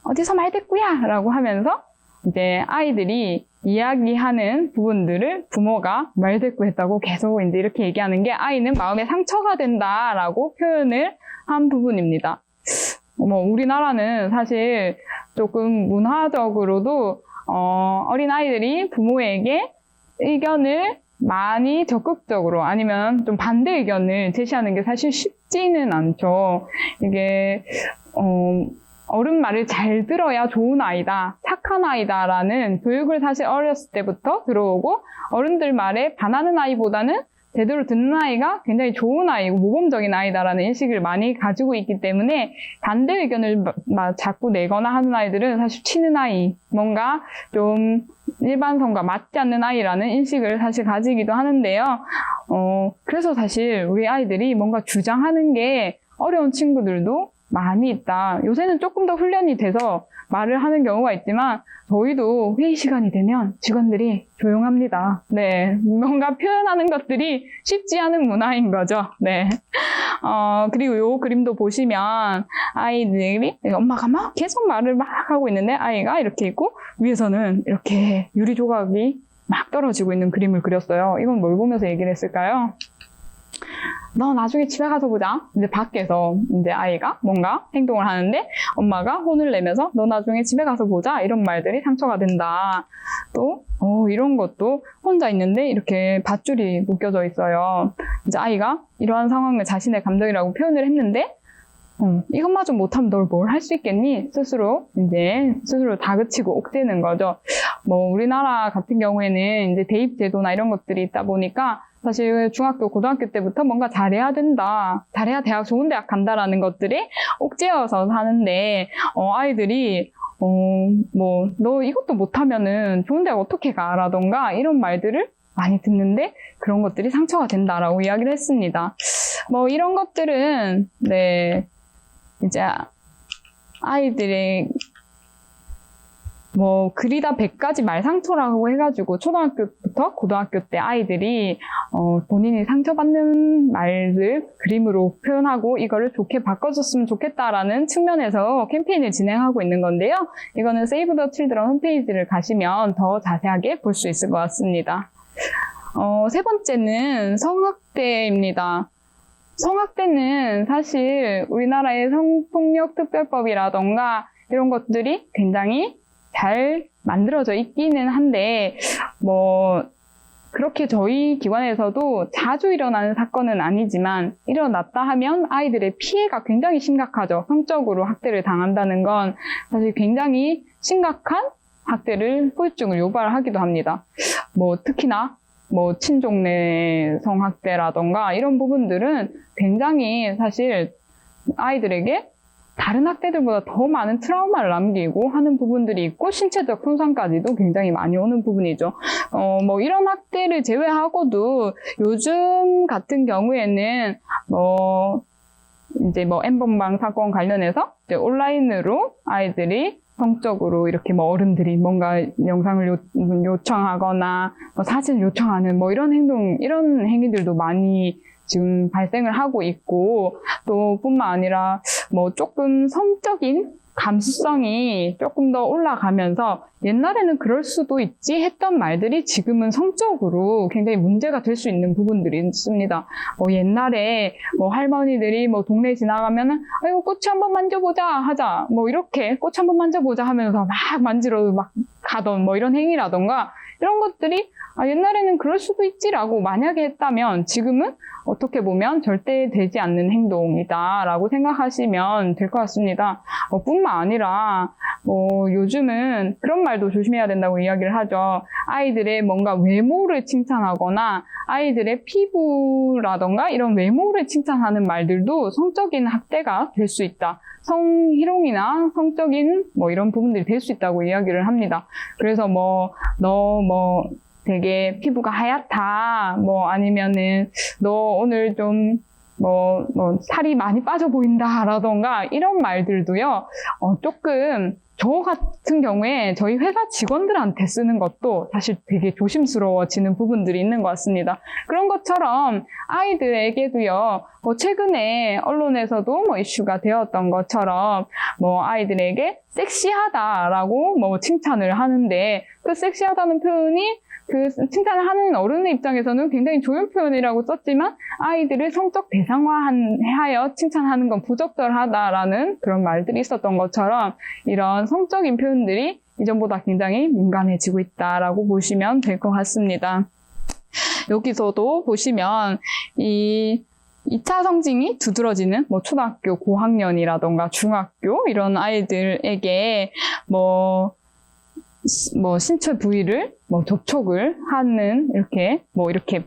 어디서 말대꾸야! 라고 하면서 이제 아이들이 이야기하는 부분들을 부모가 말대꾸했다고 계속 이제 이렇게 얘기하는 게 아이는 마음에 상처가 된다라고 표현을 한 부분입니다. 우리나라는 사실 조금 문화적으로도 어린아이들이 부모에게 의견을 많이 적극적으로 아니면 좀 반대 의견을 제시하는 게 사실 쉽지는 않죠. 이게 어른 말을 잘 들어야 좋은 아이다, 착한 아이다라는 교육을 사실 어렸을 때부터 들어오고 어른들 말에 반하는 아이보다는 제대로 듣는 아이가 굉장히 좋은 아이고 모범적인 아이다라는 인식을 많이 가지고 있기 때문에 반대 의견을 자꾸 내거나 하는 아이들은 사실 치는 아이, 뭔가 좀 일반성과 맞지 않는 아이라는 인식을 사실 가지기도 하는데요. 그래서 사실 우리 아이들이 뭔가 주장하는 게 어려운 친구들도 많이 있다. 요새는 조금 더 훈련이 돼서 말을 하는 경우가 있지만 저희도 회의 시간이 되면 직원들이 조용합니다. 네, 뭔가 표현하는 것들이 쉽지 않은 문화인 거죠. 네. 그리고 요 그림도 보시면 아이들이 엄마가 막 계속 말을 막 하고 있는데 아이가 이렇게 있고 위에서는 이렇게 유리 조각이 막 떨어지고 있는 그림을 그렸어요. 이건 뭘 보면서 얘기를 했을까요? 너 나중에 집에 가서 보자. 이제 밖에서 이제 아이가 뭔가 행동을 하는데 엄마가 혼을 내면서 너 나중에 집에 가서 보자. 이런 말들이 상처가 된다. 또 이런 것도 혼자 있는데 이렇게 밧줄이 묶여져 있어요. 이제 아이가 이러한 상황을 자신의 감정이라고 표현을 했는데 이것마저 못하면 널 뭘 할 수 있겠니? 스스로 다그치고 옥죄는 거죠. 우리나라 같은 경우에는 이제 대입 제도나 이런 것들이 있다 보니까 사실 중학교, 고등학교 때부터 뭔가 잘해야 된다. 잘해야 좋은 대학 간다라는 것들이 옥죄어서 사는데, 아이들이, 너 이것도 못하면은 좋은 대학 어떻게 가? 라던가 이런 말들을 많이 듣는데 그런 것들이 상처가 된다라고 이야기를 했습니다. 이런 것들은, 네, 이제 아이들의 그리다 100가지 말상처라고 해가지고 초등학교부터 고등학교 때 아이들이 본인이 상처받는 말을 그림으로 표현하고 이거를 좋게 바꿔줬으면 좋겠다라는 측면에서 캠페인을 진행하고 있는 건데요. 이거는 Save the Children 홈페이지를 가시면 더 자세하게 볼 수 있을 것 같습니다. 세 번째는 성학대입니다. 성학대는 사실 우리나라의 성폭력특별법이라던가 이런 것들이 굉장히 잘 만들어져 있기는 한데 그렇게 저희 기관에서도 자주 일어나는 사건은 아니지만 일어났다 하면 아이들의 피해가 굉장히 심각하죠. 성적으로 학대를 당한다는 건 사실 굉장히 심각한 학대를 후유증을 유발하기도 합니다. 특히나 친족내 성학대라던가 이런 부분들은 굉장히 사실 아이들에게 다른 학대들보다 더 많은 트라우마를 남기고 하는 부분들이 있고 신체적 손상까지도 굉장히 많이 오는 부분이죠. 이런 학대를 제외하고도 요즘 같은 경우에는 이제 뭐 N번방 사건 관련해서 이제 온라인으로 아이들이 성적으로 이렇게 뭐 어른들이 뭔가 영상을 요청하거나 뭐 사진 요청하는 뭐 이런 행위들도 많이 지금 발생을 하고 있고, 또 뿐만 아니라 뭐 조금 성적인 감수성이 조금 더 올라가면서 옛날에는 그럴 수도 있지 했던 말들이 지금은 성적으로 굉장히 문제가 될 수 있는 부분들이 있습니다. 뭐 옛날에 뭐 할머니들이 뭐 동네 지나가면은 아이고 꽃이 한번 만져보자 하자, 뭐 이렇게 꽃 한번 만져보자 하면서 막 만지러 막 가던 뭐 이런 행위라던가 이런 것들이 옛날에는 그럴 수도 있지라고 만약에 했다면 지금은 어떻게 보면 절대 되지 않는 행동이다라고 생각하시면 될 것 같습니다. 뿐만 아니라 요즘은 그런 말도 조심해야 된다고 이야기를 하죠. 아이들의 뭔가 외모를 칭찬하거나 아이들의 피부라던가 이런 외모를 칭찬하는 말들도 성적인 학대가 될 수 있다. 성희롱이나 성적인 이런 부분들이 될 수 있다고 이야기를 합니다. 그래서 되게 피부가 하얗다, 아니면은, 너 오늘 좀, 살이 많이 빠져 보인다라던가, 이런 말들도요, 조금, 저 같은 경우에 저희 회사 직원들한테 쓰는 것도 사실 되게 조심스러워지는 부분들이 있는 것 같습니다. 그런 것처럼 아이들에게도요, 최근에 언론에서도 이슈가 되었던 것처럼, 아이들에게 섹시하다라고 칭찬을 하는데, 그 섹시하다는 표현이 그 칭찬을 하는 어른의 입장에서는 굉장히 좋은 표현이라고 썼지만 아이들을 성적 대상화하여 칭찬하는 건 부적절하다라는 그런 말들이 있었던 것처럼 이런 성적인 표현들이 이전보다 굉장히 민감해지고 있다라고 보시면 될 것 같습니다. 여기서도 보시면 이 2차 성징이 두드러지는 초등학교 고학년이라던가 중학교 이런 아이들에게 신체 부위를 접촉을 하는 이렇게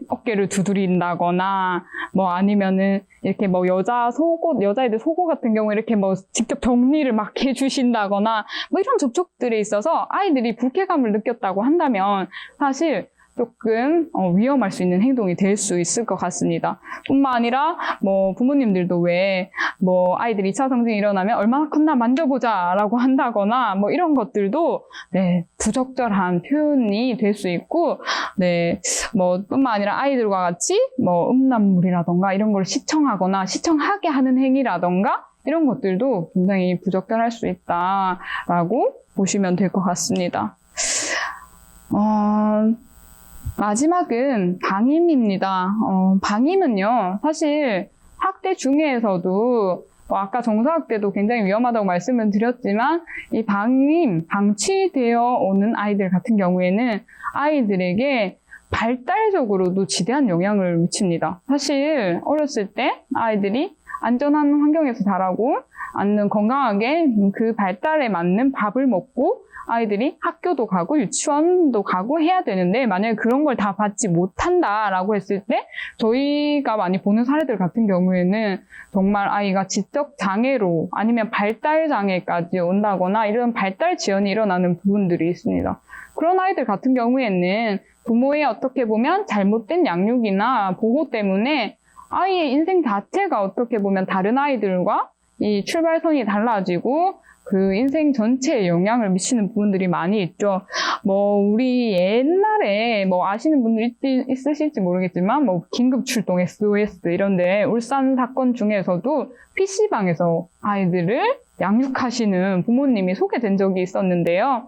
어깨를 두드린다거나 아니면은 이렇게 여자애들 속옷 같은 경우에 이렇게 직접 정리를 막 해주신다거나 이런 접촉들에 있어서 아이들이 불쾌감을 느꼈다고 한다면 사실 조금 위험할 수 있는 행동이 될 수 있을 것 같습니다. 뿐만 아니라 부모님들도 왜 아이들이 2차 성징이 일어나면 얼마나 컸나 만져보자 라고 한다거나 이런 것들도 부적절한 표현이 될 수 있고 뿐만 아니라 아이들과 같이 음란물이라던가 이런 걸 시청하거나 시청하게 하는 행위라던가 이런 것들도 굉장히 부적절할 수 있다라고 보시면 될 것 같습니다. 마지막은 방임입니다. 방임은요, 사실 학대 중에서도 아까 정서학대도 굉장히 위험하다고 말씀을 드렸지만 이 방치되어 오는 아이들 같은 경우에는 아이들에게 발달적으로도 지대한 영향을 미칩니다. 사실 어렸을 때 아이들이 안전한 환경에서 자라고 건강하게 그 발달에 맞는 밥을 먹고 아이들이 학교도 가고 유치원도 가고 해야 되는데 만약에 그런 걸 다 받지 못한다라고 했을 때 저희가 많이 보는 사례들 같은 경우에는 정말 아이가 지적 장애로 아니면 발달 장애까지 온다거나 이런 발달 지연이 일어나는 부분들이 있습니다. 그런 아이들 같은 경우에는 부모의 어떻게 보면 잘못된 양육이나 보호 때문에 아이의 인생 자체가 어떻게 보면 다른 아이들과 이 출발선이 달라지고 그 인생 전체에 영향을 미치는 부분들이 많이 있죠. 우리 옛날에 아시는 분들 있으실지 모르겠지만 긴급 출동 SOS 이런데 울산 사건 중에서도 PC방에서 아이들을 양육하시는 부모님이 소개된 적이 있었는데요.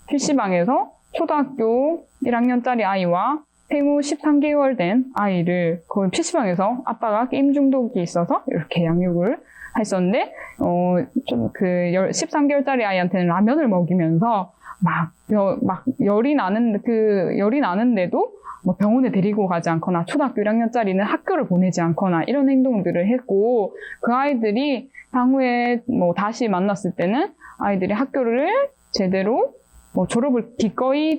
PC방에서 초등학교 1학년짜리 아이와 생후 13개월 된 아이를 그 PC방에서 아빠가 게임 중독이 있어서 이렇게 양육을 했었는데, 13개월짜리 아이한테는 라면을 먹이면서 열이 나는데도 병원에 데리고 가지 않거나 초등학교 1학년짜리는 학교를 보내지 않거나 이런 행동들을 했고, 그 아이들이 향후에 다시 만났을 때는 아이들이 학교를 제대로 기꺼이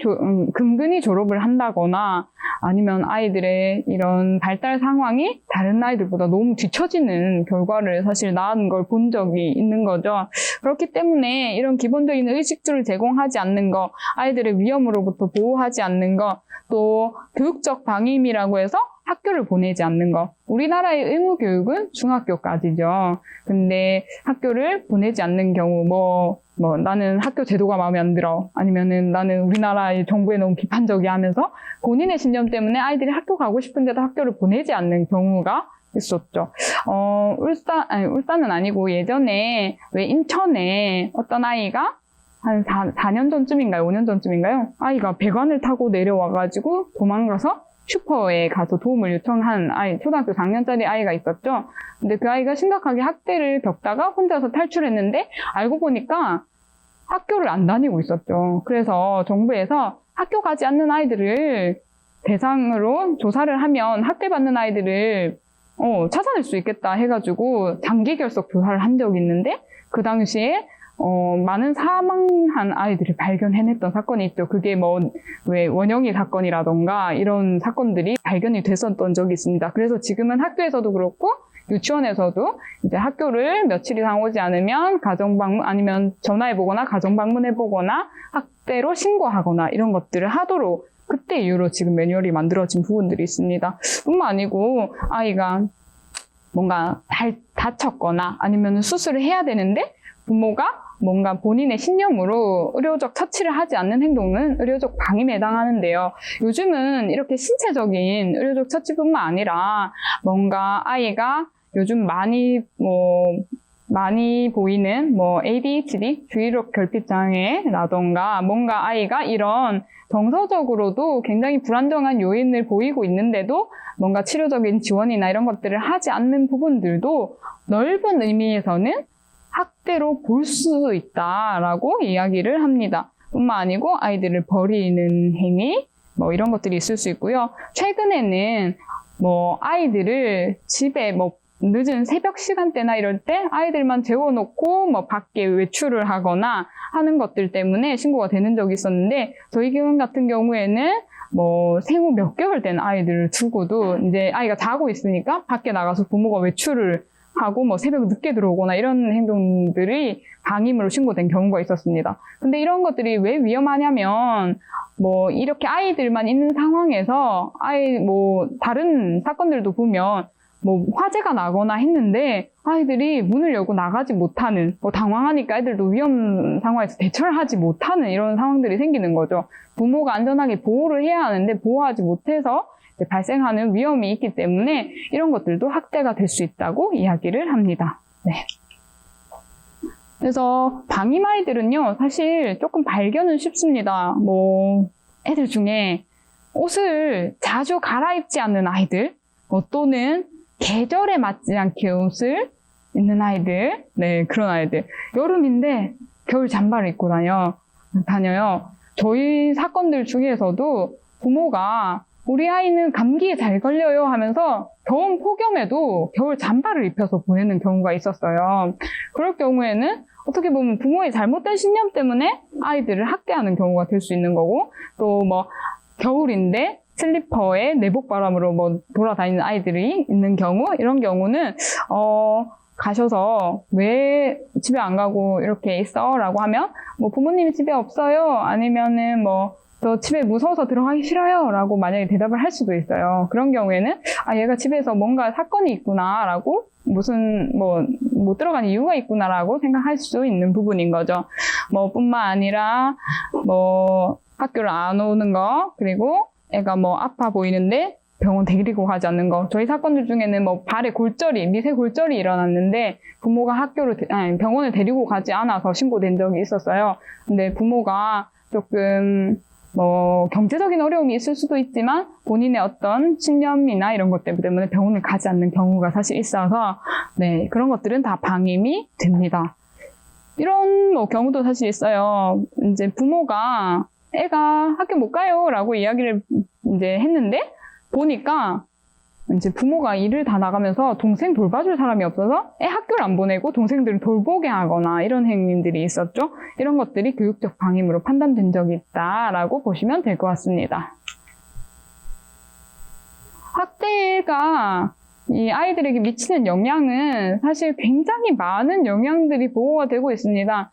근근히 졸업을 한다거나 아니면 아이들의 이런 발달 상황이 다른 아이들보다 너무 뒤처지는 결과를 사실 낳은 걸 본 적이 있는 거죠. 그렇기 때문에 이런 기본적인 의식주를 제공하지 않는 거, 아이들의 위험으로부터 보호하지 않는 거, 또 교육적 방임이라고 해서 학교를 보내지 않는 거. 우리나라의 의무 교육은 중학교까지죠. 근데 학교를 보내지 않는 경우, 나는 학교 제도가 마음에 안 들어. 아니면은 나는 우리나라의 정부에 너무 비판적이 하면서 본인의 신념 때문에 아이들이 학교 가고 싶은데도 학교를 보내지 않는 경우가 있었죠. 울산은 아니고 예전에 왜 인천에 어떤 아이가 한 4년 전쯤인가요? 5년 전쯤인가요? 아이가 배관을 타고 내려와가지고 도망가서 슈퍼에 가서 도움을 요청한 아이, 초등학교 4학년짜리 아이가 있었죠. 근데 그 아이가 심각하게 학대를 겪다가 혼자서 탈출했는데 알고 보니까 학교를 안 다니고 있었죠. 그래서 정부에서 학교 가지 않는 아이들을 대상으로 조사를 하면 학대받는 아이들을 찾아낼 수 있겠다 해가지고 장기 결석 조사를 한 적이 있는데 그 당시에 많은 사망한 아이들을 발견해냈던 사건이 있죠. 그게 왜 원영이 사건이라던가 이런 사건들이 발견이 됐었던 적이 있습니다. 그래서 지금은 학교에서도 그렇고 유치원에서도 이제 학교를 며칠 이상 오지 않으면 가정방문 아니면 전화해보거나 가정방문해보거나 학대로 신고하거나 이런 것들을 하도록 그때 이후로 지금 매뉴얼이 만들어진 부분들이 있습니다. 뿐만 아니고 아이가 뭔가 다쳤거나 아니면 수술을 해야 되는데 부모가 뭔가 본인의 신념으로 의료적 처치를 하지 않는 행동은 의료적 방임에 해당하는데요. 요즘은 이렇게 신체적인 의료적 처치뿐만 아니라 뭔가 아이가 요즘 많이 보이는 ADHD, 주의력 결핍 장애라던가 뭔가 아이가 이런 정서적으로도 굉장히 불안정한 요인을 보이고 있는데도 뭔가 치료적인 지원이나 이런 것들을 하지 않는 부분들도 넓은 의미에서는 학대로 볼 수 있다라고 이야기를 합니다. 뿐만 아니고 아이들을 버리는 행위, 이런 것들이 있을 수 있고요. 최근에는 아이들을 집에 늦은 새벽 시간대나 이럴 때 아이들만 재워놓고 밖에 외출을 하거나 하는 것들 때문에 신고가 되는 적이 있었는데 저희 기관 같은 경우에는 생후 몇 개월 된 아이들을 두고도 이제 아이가 자고 있으니까 밖에 나가서 부모가 외출을 하고 새벽 늦게 들어오거나 이런 행동들이 방임으로 신고된 경우가 있었습니다. 근데 이런 것들이 왜 위험하냐면 이렇게 아이들만 있는 상황에서 다른 사건들도 보면 화재가 나거나 했는데 아이들이 문을 열고 나가지 못하는 당황하니까 아이들도 위험 상황에서 대처를 하지 못하는 이런 상황들이 생기는 거죠. 부모가 안전하게 보호를 해야 하는데 보호하지 못해서 발생하는 위험이 있기 때문에 이런 것들도 학대가 될 수 있다고 이야기를 합니다. 네. 그래서 방임 아이들은요, 사실 조금 발견은 쉽습니다. 애들 중에 옷을 자주 갈아입지 않는 아이들, 또는 계절에 맞지 않게 옷을 입는 아이들, 네, 그런 아이들. 여름인데 겨울 잠바를 입고 다녀요. 저희 사건들 중에서도 부모가 우리 아이는 감기에 잘 걸려요 하면서 더운 폭염에도 겨울 잠바를 입혀서 보내는 경우가 있었어요. 그럴 경우에는 어떻게 보면 부모의 잘못된 신념 때문에 아이들을 학대하는 경우가 될 수 있는 거고, 또 겨울인데 슬리퍼에 내복바람으로 돌아다니는 아이들이 있는 경우, 이런 경우는 가셔서 왜 집에 안 가고 이렇게 있어? 라고 하면 부모님이 집에 없어요. 아니면은 저 집에 무서워서 들어가기 싫어요. 라고 만약에 대답을 할 수도 있어요. 그런 경우에는 얘가 집에서 뭔가 사건이 있구나 라고 무슨 못 들어가는 이유가 있구나 라고 생각할 수 있는 부분인 거죠. 뿐만 아니라 학교를 안 오는 거, 그리고 애가 아파 보이는데 병원 데리고 가지 않는 거. 저희 사건들 중에는 발에 미세 골절이 일어났는데 부모가 병원을 데리고 가지 않아서 신고된 적이 있었어요. 근데 부모가 조금 경제적인 어려움이 있을 수도 있지만 본인의 어떤 신념이나 이런 것 때문에 병원을 가지 않는 경우가 사실 있어서, 네, 그런 것들은 다 방임이 됩니다. 이런 경우도 사실 있어요. 이제 부모가 애가 학교 못 가요 라고 이야기를 이제 했는데 보니까 이제 부모가 일을 다 나가면서 동생 돌봐줄 사람이 없어서 애 학교를 안 보내고 동생들을 돌보게 하거나 이런 행위들이 있었죠. 이런 것들이 교육적 방임으로 판단된 적이 있다라고 보시면 될 것 같습니다. 학대가 이 아이들에게 미치는 영향은 사실 굉장히 많은 영향들이 보고가 되고 있습니다.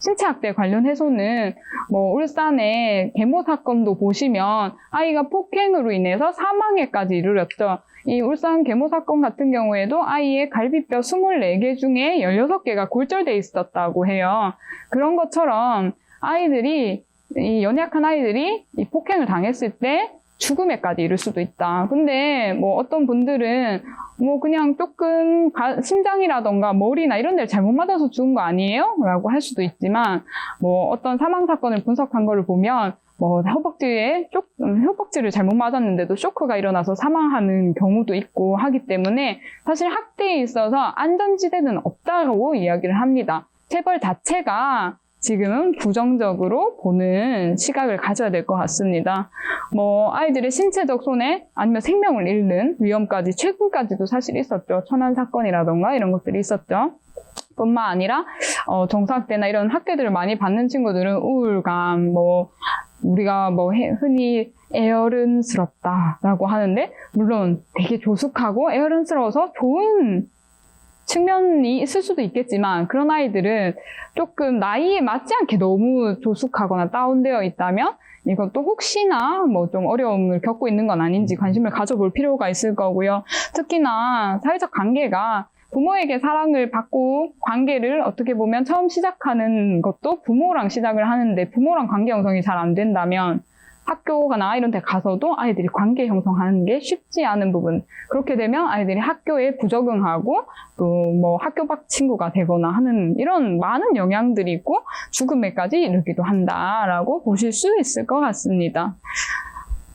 신체학대 관련해서는 뭐 울산의 계모 사건도 보시면 아이가 폭행으로 인해서 사망에까지 이르렀죠. 이 울산 계모 사건 같은 경우에도 아이의 갈비뼈 24개 중에 16개가 골절돼 있었다고 해요. 그런 것처럼 아이들이, 이 연약한 아이들이 이 폭행을 당했을 때 죽음에까지 이를 수도 있다. 근데 뭐 어떤 분들은 뭐 그냥 조금 심장이라던가 머리나 이런 데를 잘못 맞아서 죽은 거 아니에요? 라고 할 수도 있지만, 뭐 어떤 사망 사건을 분석한 거를 보면 뭐 허벅지를 잘못 맞았는데도 쇼크가 일어나서 사망하는 경우도 있고 하기 때문에 사실 학대에 있어서 안전지대는 없다고 이야기를 합니다. 체벌 자체가 지금은 부정적으로 보는 시각을 가져야 될 것 같습니다. 뭐 아이들의 신체적 손해 아니면 생명을 잃는 위험까지 최근까지도 사실 있었죠. 천안 사건이라던가 이런 것들이 있었죠. 뿐만 아니라 정서학대나 이런 학대들을 많이 받는 친구들은 우울감, 뭐 우리가 뭐 흔히 애어른스럽다라고 하는데, 물론 되게 조숙하고 애어른스러워서 좋은 측면이 있을 수도 있겠지만, 그런 아이들은 조금 나이에 맞지 않게 너무 조숙하거나 다운되어 있다면 이것도 혹시나 뭐 좀 어려움을 겪고 있는 건 아닌지 관심을 가져볼 필요가 있을 거고요. 특히나 사회적 관계가 부모에게 사랑을 받고 관계를 어떻게 보면 처음 시작하는 것도 부모랑 시작을 하는데, 부모랑 관계 형성이 잘 안 된다면 학교나 이런 데 가서도 아이들이 관계 형성하는 게 쉽지 않은 부분. 그렇게 되면 아이들이 학교에 부적응하고 또 뭐 학교 밖 친구가 되거나 하는 이런 많은 영향들이 있고 죽음에까지 이르기도 한다라고 보실 수 있을 것 같습니다.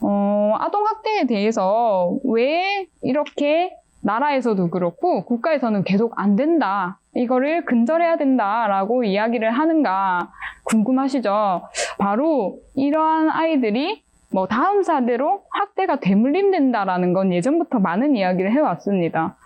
아동학대에 대해서 왜 이렇게 나라에서도 그렇고 국가에서는 계속 안 된다, 이거를 근절해야 된다라고 이야기를 하는가 궁금하시죠? 바로 이러한 아이들이 뭐 다음 세대로 학대가 되물림된다라는 건 예전부터 많은 이야기를 해왔습니다.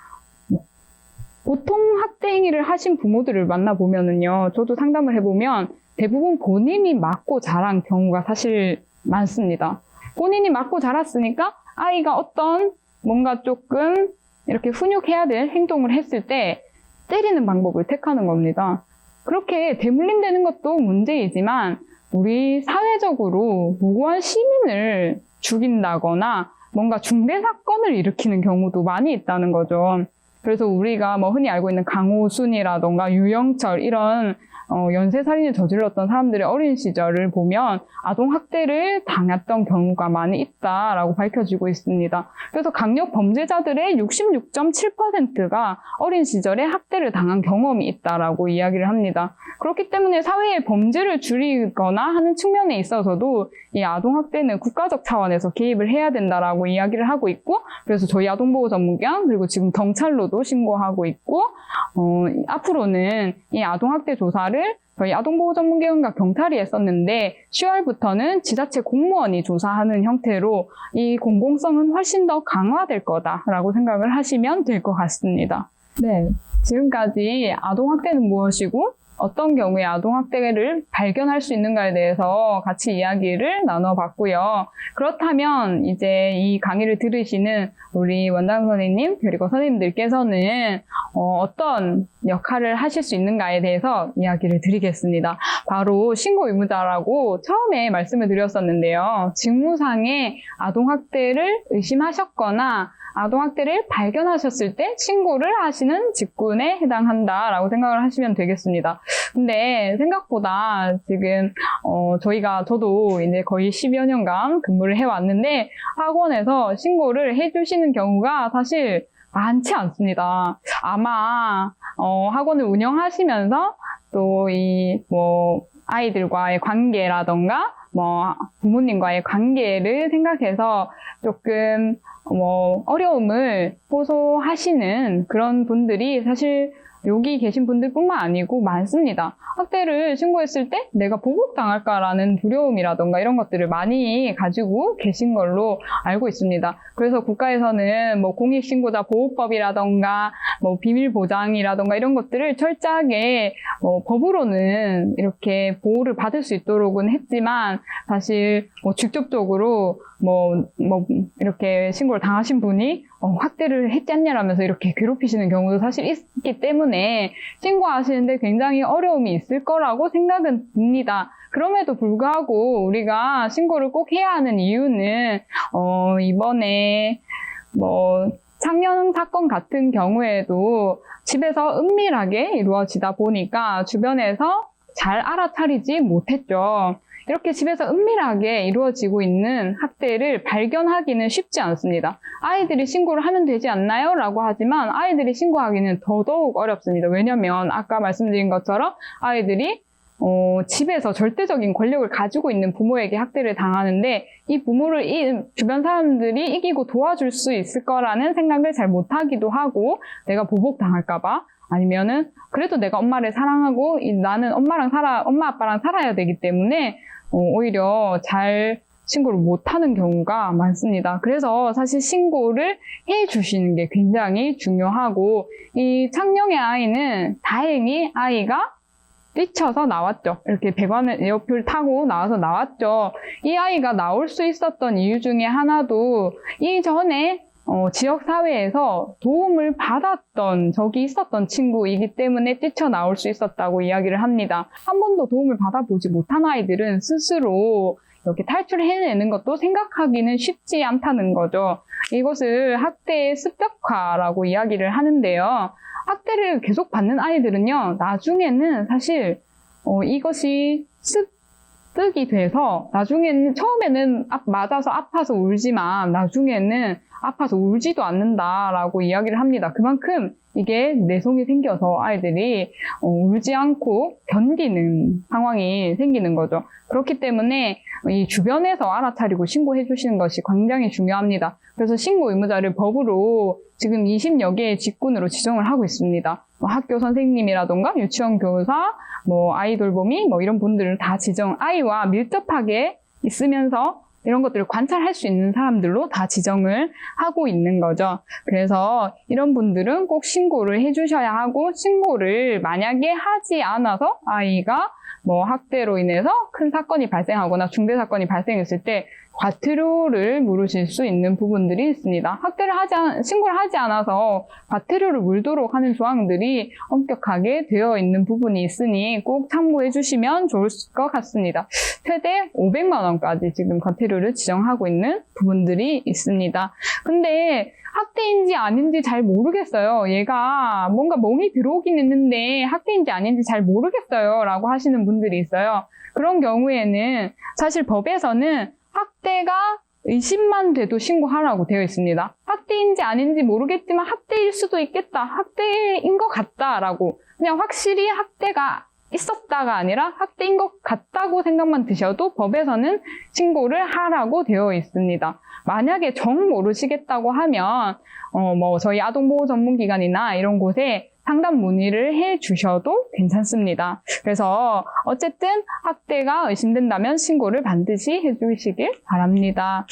보통 학대 행위를 하신 부모들을 만나보면은요, 저도 상담을 해보면 대부분 본인이 맞고 자란 경우가 사실 많습니다. 본인이 맞고 자랐으니까 아이가 어떤 뭔가 조금 이렇게 훈육해야 될 행동을 했을 때 때리는 방법을 택하는 겁니다. 그렇게 대물림되는 것도 문제이지만 우리 사회적으로 무고한 시민을 죽인다거나 뭔가 중대 사건을 일으키는 경우도 많이 있다는 거죠. 그래서 우리가 뭐 흔히 알고 있는 강호순이라던가 유영철 이런 연쇄살인을 저질렀던 사람들의 어린 시절을 보면 아동학대를 당했던 경우가 많이 있다라고 밝혀지고 있습니다. 그래서 강력 범죄자들의 66.7%가 어린 시절에 학대를 당한 경험이 있다라고 이야기를 합니다. 그렇기 때문에 사회의 범죄를 줄이거나 하는 측면에 있어서도 이 아동학대는 국가적 차원에서 개입을 해야 된다라고 이야기를 하고 있고, 그래서 저희 아동보호전문기관 그리고 지금 경찰로도 신고하고 있고, 앞으로는 이 아동학대 조사를 저희 아동보호전문기관과 경찰이 했었는데 10월부터는 지자체 공무원이 조사하는 형태로 이 공공성은 훨씬 더 강화될 거다라고 생각을 하시면 될 것 같습니다. 네, 지금까지 아동학대는 무엇이고 어떤 경우에 아동학대를 발견할 수 있는가에 대해서 같이 이야기를 나눠봤고요. 그렇다면 이제 이 강의를 들으시는 우리 원장 선생님 그리고 선생님들께서는 어떤 역할을 하실 수 있는가에 대해서 이야기를 드리겠습니다. 바로 신고 의무자라고 처음에 말씀을 드렸었는데요. 직무상의 아동학대를 의심하셨거나 아동학대를 발견하셨을 때 신고를 하시는 직군에 해당한다라고 생각을 하시면 되겠습니다. 근데 생각보다 지금 저도 이제 거의 10여 년간 근무를 해왔는데 학원에서 신고를 해주시는 경우가 사실 많지 않습니다. 아마 학원을 운영하시면서 또 이 뭐 아이들과의 관계라던가 뭐 부모님과의 관계를 생각해서 조금 어려움을 호소하시는 그런 분들이 사실 여기 계신 분들뿐만 아니고 많습니다. 학대를 신고했을 때 내가 보복당할까라는 두려움이라던가 이런 것들을 많이 가지고 계신 걸로 알고 있습니다. 그래서 국가에서는 뭐 공익신고자 보호법이라던가 뭐 비밀보장이라던가 이런 것들을 철저하게 법으로는 이렇게 보호를 받을 수 있도록은 했지만 사실 직접적으로 이렇게 신고를 당하신 분이 학대를 했지 않냐라면서 이렇게 괴롭히시는 경우도 사실 있기 때문에 신고하시는데 굉장히 어려움이 있을 거라고 생각은 듭니다. 그럼에도 불구하고 우리가 신고를 꼭 해야 하는 이유는 이번에 창녕 사건 같은 경우에도 집에서 은밀하게 이루어지다 보니까 주변에서 잘 알아차리지 못했죠. 이렇게 집에서 은밀하게 이루어지고 있는 학대를 발견하기는 쉽지 않습니다. 아이들이 신고를 하면 되지 않나요? 라고 하지만 아이들이 신고하기는 더더욱 어렵습니다. 왜냐면 아까 말씀드린 것처럼 아이들이 집에서 절대적인 권력을 가지고 있는 부모에게 학대를 당하는데 이 부모를 주변 사람들이 이기고 도와줄 수 있을 거라는 생각을 잘 못하기도 하고 내가 보복당할까봐 아니면은 그래도 내가 엄마를 사랑하고 나는 엄마 아빠랑 살아야 되기 때문에 오히려 잘 신고를 못하는 경우가 많습니다. 그래서 사실 신고를 해주시는 게 굉장히 중요하고 이 창녕의 아이는 다행히 아이가 뛰쳐서 나왔죠. 이렇게 배관을 에어표를 타고 나왔죠. 이 아이가 나올 수 있었던 이유 중에 하나도 이전에 지역사회에서 도움을 받았던 적이 있었던 친구이기 때문에 뛰쳐나올 수 있었다고 이야기를 합니다. 한 번도 도움을 받아보지 못한 아이들은 스스로 이렇게 탈출해내는 것도 생각하기는 쉽지 않다는 거죠. 이것을 학대의 습격화라고 이야기를 하는데요. 학대를 계속 받는 아이들은요, 나중에는 사실 이것이 습득이 돼서 나중에는 처음에는 맞아서 아파서 울지만 나중에는 아파서 울지도 않는다라고 이야기를 합니다. 그만큼 이게 내성이 생겨서 아이들이 울지 않고 견디는 상황이 생기는 거죠. 그렇기 때문에 이 주변에서 알아차리고 신고해 주시는 것이 굉장히 중요합니다. 그래서 신고 의무자를 법으로 지금 20여 개의 직군으로 지정을 하고 있습니다. 학교 선생님이라던가 유치원 교사, 아이 돌보미 이런 분들을 다 아이와 밀접하게 있으면서 이런 것들을 관찰할 수 있는 사람들로 다 지정을 하고 있는 거죠. 그래서 이런 분들은 꼭 신고를 해주셔야 하고 신고를 만약에 하지 않아서 아이가 학대로 인해서 큰 사건이 발생하거나 중대 사건이 발생했을 때 과태료를 물으실 수 있는 부분들이 있습니다. 신고를 하지 않아서 과태료를 물도록 하는 조항들이 엄격하게 되어 있는 부분이 있으니 꼭 참고해 주시면 좋을 것 같습니다. 최대 500만 원까지 지금 과태료를 지정하고 있는 부분들이 있습니다. 근데 학대인지 아닌지 잘 모르겠어요. 얘가 뭔가 멍이 들어오긴 했는데 학대인지 아닌지 잘 모르겠어요 라고 하시는 분들이 있어요. 그런 경우에는 사실 법에서는 학대가 의심만 돼도 신고하라고 되어 있습니다. 학대인지 아닌지 모르겠지만 학대일 수도 있겠다. 학대인 것 같다라고 그냥 확실히 학대가 있었다가 아니라 학대인 것 같다고 생각만 드셔도 법에서는 신고를 하라고 되어 있습니다. 만약에 정 모르시겠다고 하면 저희 아동보호 전문기관이나 이런 곳에 상담 문의를 해 주셔도 괜찮습니다. 그래서 어쨌든 학대가 의심된다면 신고를 반드시 해 주시길 바랍니다.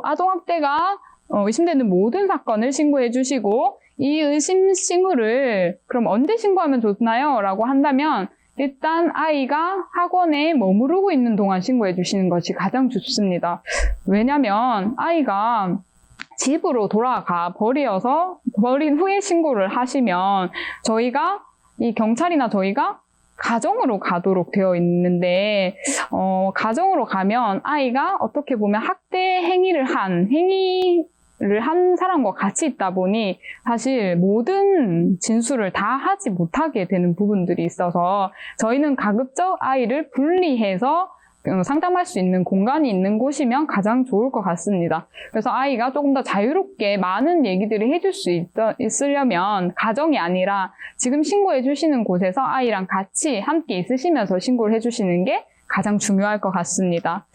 아동학대가 의심되는 모든 사건을 신고해 주시고 이 의심 징후를 그럼 언제 신고하면 좋나요? 라고 한다면 일단 아이가 학원에 머무르고 있는 동안 신고해 주시는 것이 가장 좋습니다. 왜냐면 아이가 집으로 돌아가 버린 후에 신고를 하시면 저희가 이 경찰이나 저희가 가정으로 가도록 되어 있는데 가정으로 가면 아이가 어떻게 보면 학대 행위를 한 사람과 같이 있다 보니 사실 모든 진술을 다 하지 못하게 되는 부분들이 있어서 저희는 가급적 아이를 분리해서 상담할 수 있는 공간이 있는 곳이면 가장 좋을 것 같습니다. 그래서 아이가 조금 더 자유롭게 많은 얘기들을 해줄 수 있으려면 가정이 아니라 지금 신고해 주시는 곳에서 아이랑 같이 함께 있으시면서 신고를 해주시는 게 가장 중요할 것 같습니다.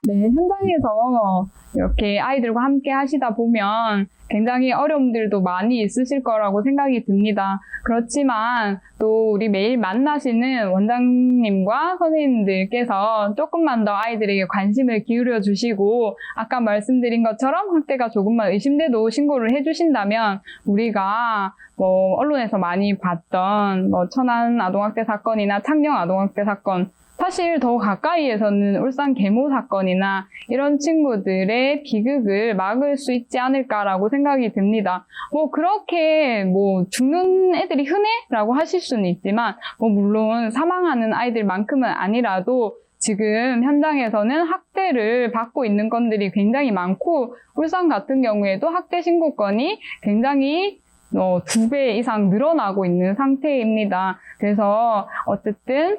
네, 현장에서 이렇게 아이들과 함께 하시다 보면 굉장히 어려움들도 많이 있으실 거라고 생각이 듭니다. 그렇지만 또 우리 매일 만나시는 원장님과 선생님들께서 조금만 더 아이들에게 관심을 기울여 주시고 아까 말씀드린 것처럼 학대가 조금만 의심돼도 신고를 해주신다면 우리가 언론에서 많이 봤던 천안 아동학대 사건이나 창녕 아동학대 사건 사실 더 가까이에서는 울산 계모 사건이나 이런 친구들의 비극을 막을 수 있지 않을까라고 생각이 듭니다. 그렇게 죽는 애들이 흔해? 라고 하실 수는 있지만, 물론 사망하는 아이들만큼은 아니라도 지금 현장에서는 학대를 받고 있는 건들이 굉장히 많고, 울산 같은 경우에도 학대 신고건이 굉장히 2배 이상 늘어나고 있는 상태입니다. 그래서 어쨌든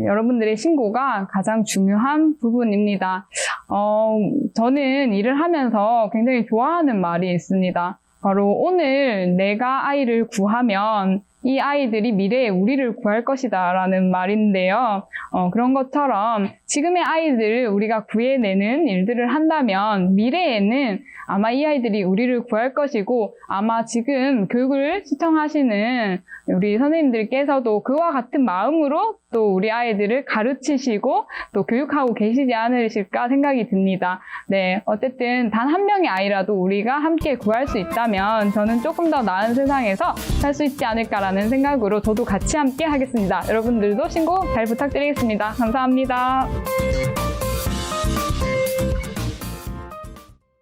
여러분들의 신고가 가장 중요한 부분입니다. 저는 일을 하면서 굉장히 좋아하는 말이 있습니다. 바로 오늘 내가 아이를 구하면 이 아이들이 미래에 우리를 구할 것이다 라는 말인데요. 그런 것처럼 지금의 아이들을 우리가 구해내는 일들을 한다면 미래에는 아마 이 아이들이 우리를 구할 것이고, 아마 지금 교육을 시청하시는 우리 선생님들께서도 그와 같은 마음으로 또 우리 아이들을 가르치시고 또 교육하고 계시지 않으실까 생각이 듭니다. 네, 어쨌든 단 한 명의 아이라도 우리가 함께 구할 수 있다면 저는 조금 더 나은 세상에서 살 수 있지 않을까라는 생각으로 저도 같이 함께 하겠습니다. 여러분들도 신고 잘 부탁드리겠습니다. 감사합니다.